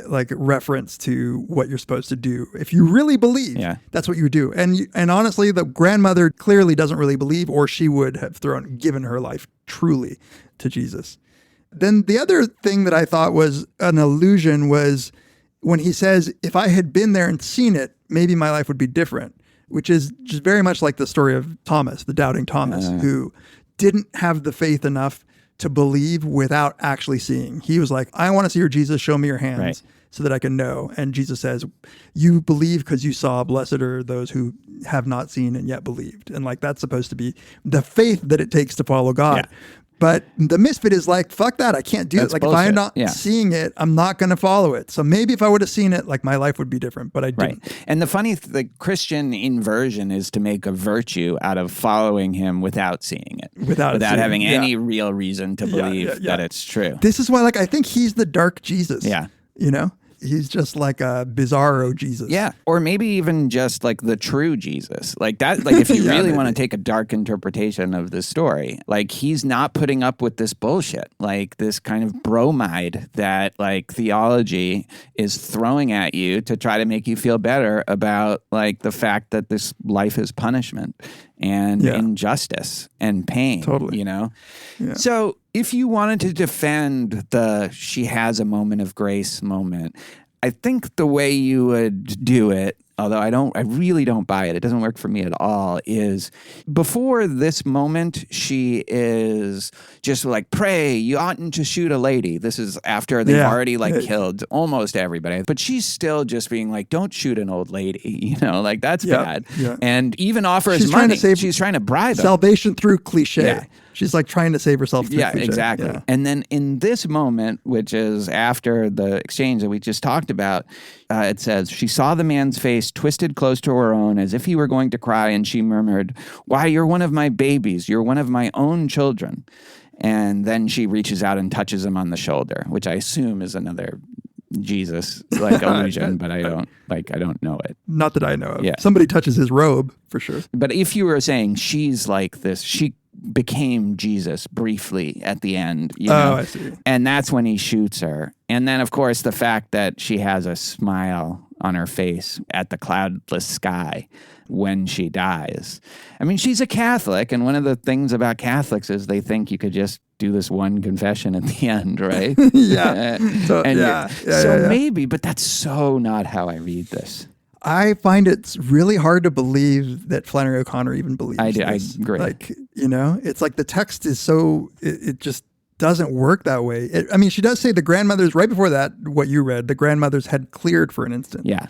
like reference to what you're supposed to do. If you really believe, that's what you do. And honestly, the grandmother clearly doesn't really believe, or she would have given her life truly to Jesus. Then the other thing that I thought was an allusion was when he says, if I had been there and seen it, maybe my life would be different, which is just very much like the story of Thomas, the doubting Thomas, who didn't have the faith enough to believe without actually seeing. He was like, I want to see your Jesus, show me your hands so that I can know. And Jesus says, you believe because you saw, blessed are those who have not seen and yet believed. And like, that's supposed to be the faith that it takes to follow God. Yeah. But the misfit is like, fuck that. I can't do it. Like bullshit. If I'm not seeing it, I'm not going to follow it. So maybe if I would have seen it, like my life would be different, but I didn't. Right. And the Christian inversion is to make a virtue out of following him without seeing it. Without having any real reason to believe that it's true. This is why like I think he's the dark Jesus. Yeah. He's just like a bizarro Jesus. Yeah. Or maybe even just like the true Jesus. Like that, like if you really want to take a dark interpretation of this story, like he's not putting up with this bullshit, like this kind of bromide that like theology is throwing at you to try to make you feel better about like the fact that this life is punishment. and injustice and pain. Totally. You know? Yeah. So if you wanted to defend the she has a moment of grace moment, I think the way you would do it, although I really don't buy it, it doesn't work for me at all, is before this moment, she is just like, pray, you oughtn't to shoot a lady. This is after they've already killed almost everybody. But she's still just being like, don't shoot an old lady, like that's bad. Yeah. And even offers money. She's trying to bribe them. Salvation through cliche. Yeah. She's like trying to save herself through cliche. Exactly. Yeah. And then in this moment, which is after the exchange that we just talked about, it says, she saw the man's face twisted close to her own as if he were going to cry, and she murmured, why, you're one of my babies. You're one of my own children. And then she reaches out and touches him on the shoulder, which I assume is another Jesus allusion, but I don't know it. Not that I know of. Yeah. Somebody touches his robe for sure. But if you were saying she's like this, she became Jesus briefly at the end. I see. And that's when he shoots her. And then, of course, the fact that she has a smile on her face at the cloudless sky when she dies. I mean, she's a Catholic, and one of the things about Catholics is they think you could just do this one confession at the end, right? Yeah. So maybe, but that's so not how I read this. I find it's really hard to believe that Flannery O'Connor even believes this. I agree. It's like the text is so, it just doesn't work that way. She does say the grandmothers, right before that, what you read, the grandmother's head cleared for an instant. Yeah.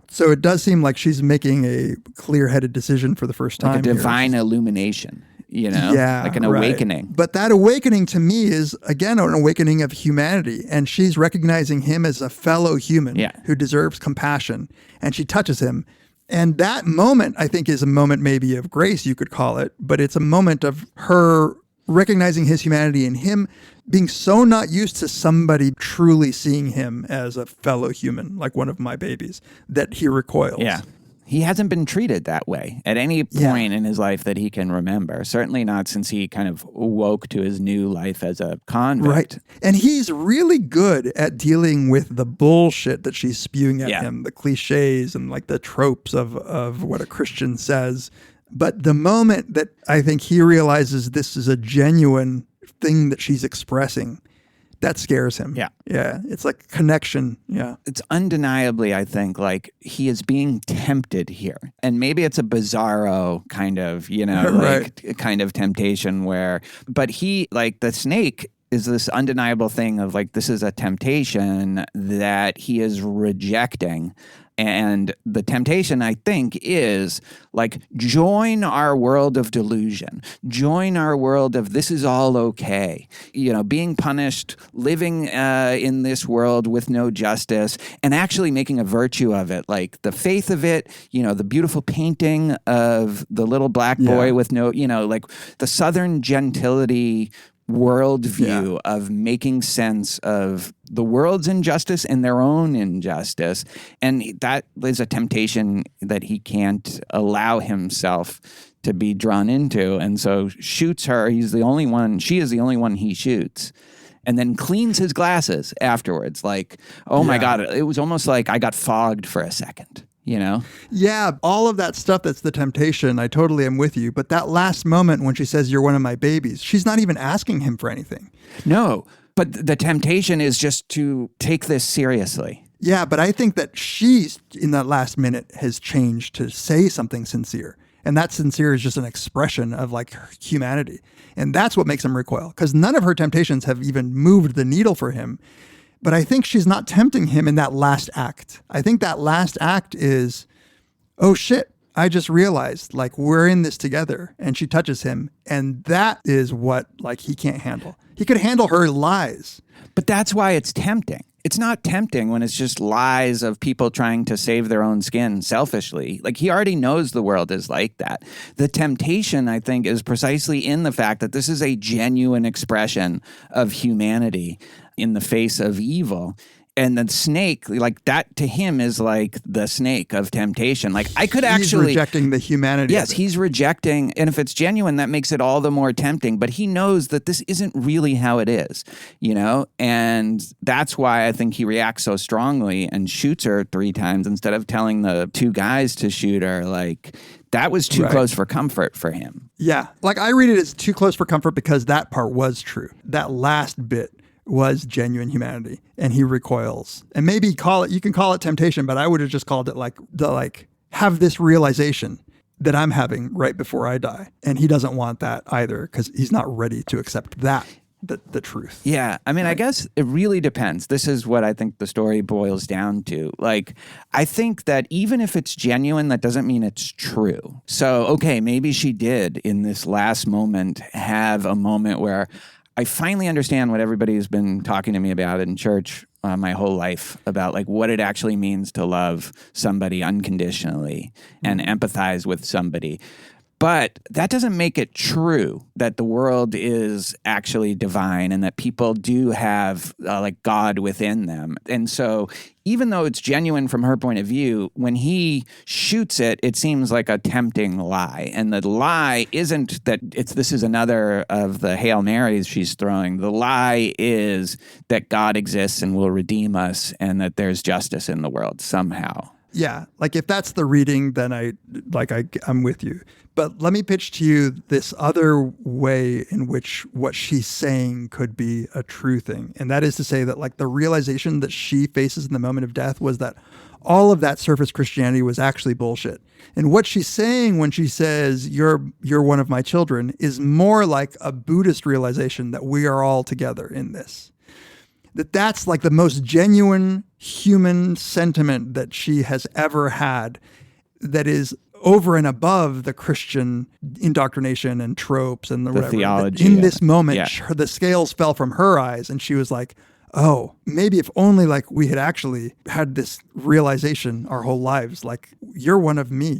So it does seem like she's making a clear-headed decision for the first time. Like a divine illumination, like an awakening. But that awakening to me is, again, an awakening of humanity. And she's recognizing him as a fellow human who deserves compassion. And she touches him. And that moment, I think, is a moment maybe of grace, you could call it. But it's a moment of her recognizing his humanity and him being so not used to somebody truly seeing him as a fellow human, like one of my babies, that he recoils. Yeah. He hasn't been treated that way at any point in his life that he can remember. Certainly not since he kind of woke to his new life as a convict. Right. And he's really good at dealing with the bullshit that she's spewing at him, the cliches and like the tropes of what a Christian says. But the moment that I think he realizes this is a genuine thing that she's expressing, that scares him. Yeah. Yeah. It's like connection. Yeah. It's undeniably, I think, like he is being tempted here. And maybe it's a bizarro kind of, kind of temptation but he, like the snake, is this undeniable thing of like, this is a temptation that he is rejecting. And the temptation, I think, is like, join our world of delusion. Join our world of this is all okay. Being punished, living in this world with no justice, and actually making a virtue of it. Like the faith of it, the beautiful painting of the little black boy with no, like the Southern gentility worldview of making sense of the world's injustice and their own injustice. And that is a temptation that he can't allow himself to be drawn into. And so shoots her. She is the only one he shoots. And then cleans his glasses afterwards. Like, oh my God, it was almost like I got fogged for a second. Yeah, all of that stuff that's the temptation, I totally am with you. But that last moment when she says, you're one of my babies, she's not even asking him for anything. No, but the temptation is just to take this seriously. Yeah, but I think that she's, in that last minute, has changed to say something sincere. And that sincere is just an expression of like humanity. And that's what makes him recoil. Because none of her temptations have even moved the needle for him. But I think she's not tempting him in that last act. I think that last act is, oh shit, I just realized like we're in this together. And she touches him. And that is what like he can't handle. He could handle her lies. But that's why it's tempting. It's not tempting when it's just lies of people trying to save their own skin selfishly. Like he already knows the world is like that. The temptation, I think, is precisely in the fact that this is a genuine expression of humanity in the face of evil. And the snake, like that to him is like the snake of temptation. Like I could He's actually rejecting the humanity. Yes, he's rejecting. And if it's genuine, that makes it all the more tempting. But he knows that this isn't really how it is, you know? And that's why I think he reacts so strongly and shoots her 3 times instead of telling the 2 guys to shoot her. Like that was too close for comfort for him. Yeah. Like I read it as too close for comfort because that part was true. That last bit was genuine humanity, and he recoils. And maybe you can call it temptation, but I would have just called it have this realization that I'm having right before I die. And he doesn't want that either because he's not ready to accept that, the truth. Yeah. I mean, I guess it really depends. This is what I think the story boils down to. Like, I think that even if it's genuine, that doesn't mean it's true. So, okay, maybe she did in this last moment have a moment where I finally understand what everybody's been talking to me about in church my whole life about like what it actually means to love somebody unconditionally and empathize with somebody. But that doesn't make it true that the world is actually divine and that people do have like God within them. And so even though it's genuine from her point of view, when he shoots it, it seems like a tempting lie. And the lie isn't that this is another of the Hail Marys she's throwing. The lie is that God exists and will redeem us and that there's justice in the world somehow. Yeah, like if that's the reading, then I'm with you. But let me pitch to you this other way in which what she's saying could be a true thing. And that is to say that like the realization that she faces in the moment of death was that all of that surface Christianity was actually bullshit. And what she's saying when she says, you're one of my children, is more like a Buddhist realization that we are all together in this. That's like the most genuine human sentiment that she has ever had that is over and above the Christian indoctrination and tropes and the whatever. Theology. In this moment, the scales fell from her eyes and she was like, oh, maybe if only like we had actually had this realization our whole lives, like you're one of me,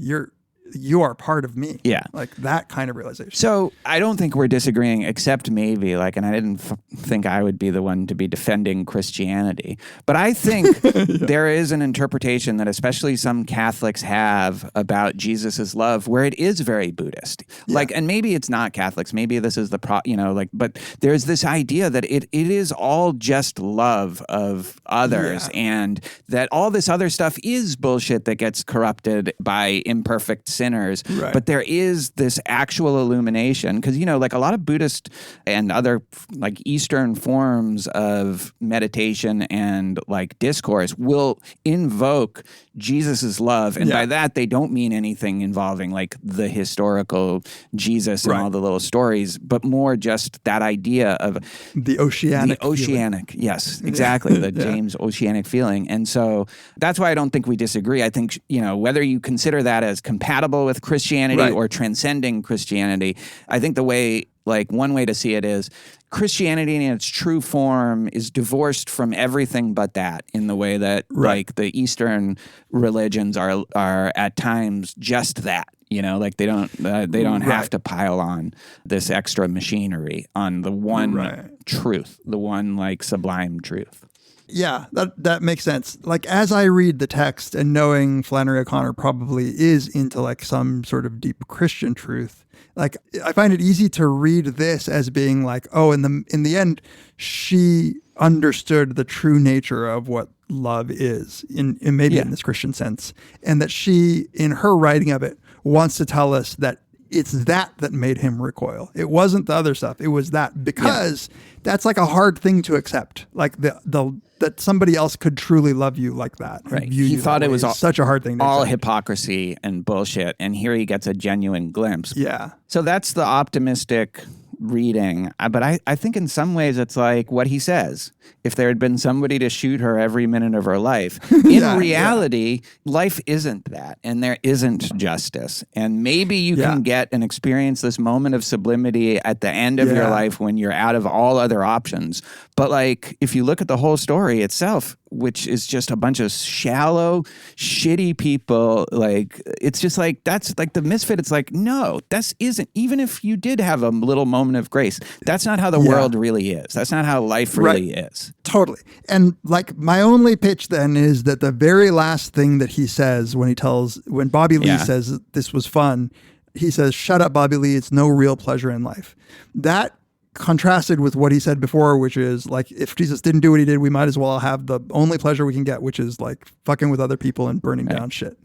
you are part of me. Yeah. Like that kind of realization. So I don't think we're disagreeing, except maybe and I didn't think I would be the one to be defending Christianity. But I think there is an interpretation that especially some Catholics have about Jesus's love where it is very Buddhist. Yeah. And maybe it's not Catholics. Maybe this is but there's this idea that it is all just love of others and that all this other stuff is bullshit that gets corrupted by imperfect sinners, but there is this actual illumination because, like a lot of Buddhist and other like Eastern forms of meditation and like discourse will invoke Jesus's love. And by that, they don't mean anything involving like the historical Jesus and all the little stories, but more just that idea of the oceanic. Yes, exactly. The James oceanic feeling. And so that's why I don't think we disagree. I think, whether you consider that as compatible with Christianity or transcending Christianity, I think one way to see it is Christianity in its true form is divorced from everything but that in the way that like the Eastern religions are at times just that. They don't have to pile on this extra machinery on the one truth, the one like sublime truth. Yeah, that makes sense. Like as I read the text and knowing Flannery O'Connor probably is into like some sort of deep Christian truth, like I find it easy to read this as being like, oh, in the end, she understood the true nature of what love is in this Christian sense, and that she, in her writing of it, wants to tell us that it's that made him recoil. It wasn't the other stuff. It was that because that's like a hard thing to accept. Like that somebody else could truly love you like that. Right. He thought it was such a hard thing to all accept. Hypocrisy and bullshit. And here he gets a genuine glimpse. Yeah. So that's the optimistic reading. But I think in some ways it's like what he says. If there had been somebody to shoot her every minute of her life, in reality, life isn't that. And there isn't justice. And maybe you can get and experience this moment of sublimity at the end of your life when you're out of all other options. But like, if you look at the whole story itself, which is just a bunch of shallow, shitty people. Like, it's just like, that's like the Misfit. It's like, no, this isn't, even if you did have a little moment of grace, that's not how the world really is. That's not how life really is. Totally. And like, my only pitch then is that the very last thing that he says when Bobby Lee says this was fun, he says, "Shut up, Bobby Lee. It's no real pleasure in life." That contrasted with what he said before, which is like, if Jesus didn't do what he did, we might as well have the only pleasure we can get, which is like fucking with other people and burning down shit.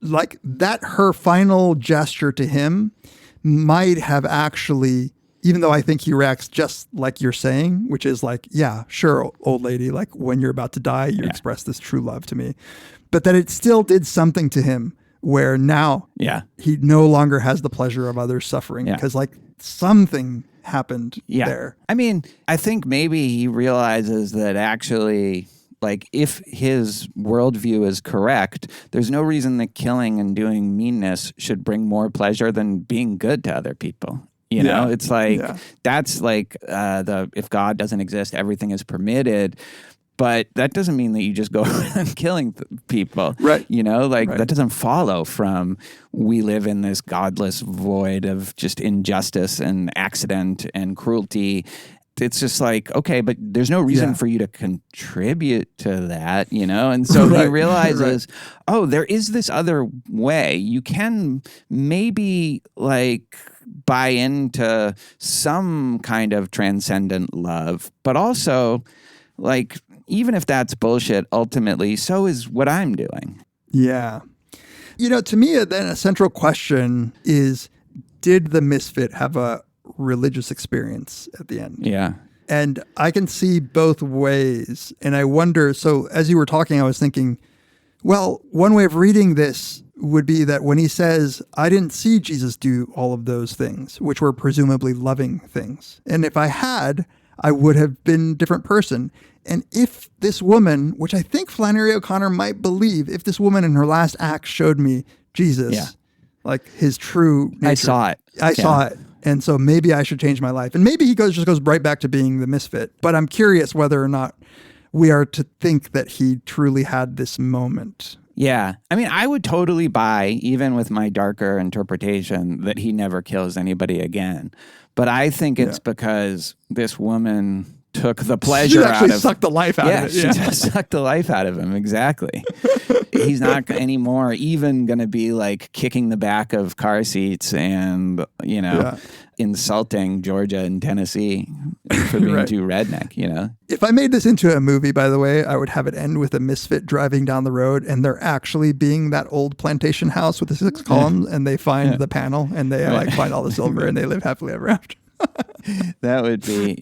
Like that, her final gesture to him might have actually, even though I think he reacts just like you're saying, which is like, yeah, sure, old lady, like when you're about to die, you express this true love to me. But that it still did something to him where now he no longer has the pleasure of others suffering because like something happened there. I mean, I think maybe he realizes that actually, like, if his worldview is correct, there's no reason that killing and doing meanness should bring more pleasure than being good to other people. You know, it's like, that's like if God doesn't exist, everything is permitted. But that doesn't mean that you just go around killing people. Right. You know, like that doesn't follow from we live in this godless void of just injustice and accident and cruelty. It's just like, okay, but there's no reason for you to contribute to that, you know? And so he realizes, oh, there is this other way. You can maybe like buy into some kind of transcendent love, but also like, even if that's bullshit, ultimately, so is what I'm doing. Yeah. You know, to me, then a central question is, did the Misfit have a religious experience at the end? Yeah. And I can see both ways. And I wonder, so as you were talking, I was thinking, well, one way of reading this would be that when he says, I didn't see Jesus do all of those things, which were presumably loving things. And if I had, I would have been a different person. And if this woman, which I think Flannery O'Connor might believe, if this woman in her last act showed me Jesus, like his true nature. I saw it. I saw it. And so maybe I should change my life. And maybe he just goes right back to being the Misfit. But I'm curious whether or not we are to think that he truly had this moment. Yeah. I mean, I would totally buy, even with my darker interpretation, that he never kills anybody again. But I think it's because this woman took the pleasure out of... She sucked the life out of it. She just sucked the life out of him. Exactly. He's not anymore even going to be like kicking the back of car seats and, you know, insulting Georgia and Tennessee for being too redneck, you know? If I made this into a movie, by the way, I would have it end with a Misfit driving down the road and they're actually being that old plantation house with the 6 columns and they find the panel and they like find all the silver and they live happily ever after. That would be,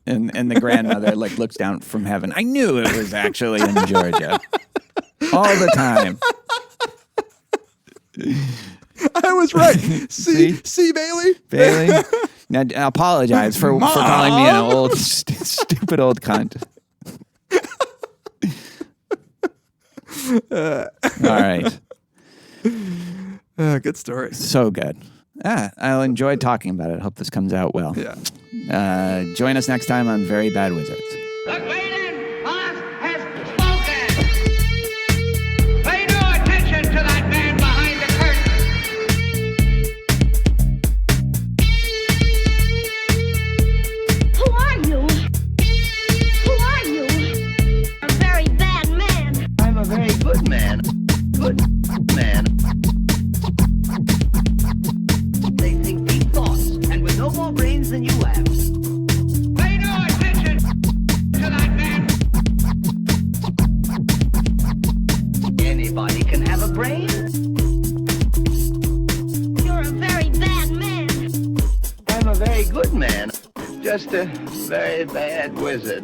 and the grandmother like looks down from heaven. I knew it was actually in Georgia all the time. I was right. See, Bailey? Bailey? Now, I apologize for calling me an old, stupid old cunt. All right. Good story. So good. I'll enjoy talking about it. Hope this comes out well. Yeah. Join us next time on Very Bad Wizards. The great boss has spoken. Pay no attention to that man behind the curtain. Who are you? Who are you? A very bad man. I'm a very good man. Good man. They think deep thoughts, and with no more brains than you have. Pay no attention to that man. Anybody can have a brain. You're a very bad man. I'm a very good man. Just a very bad wizard.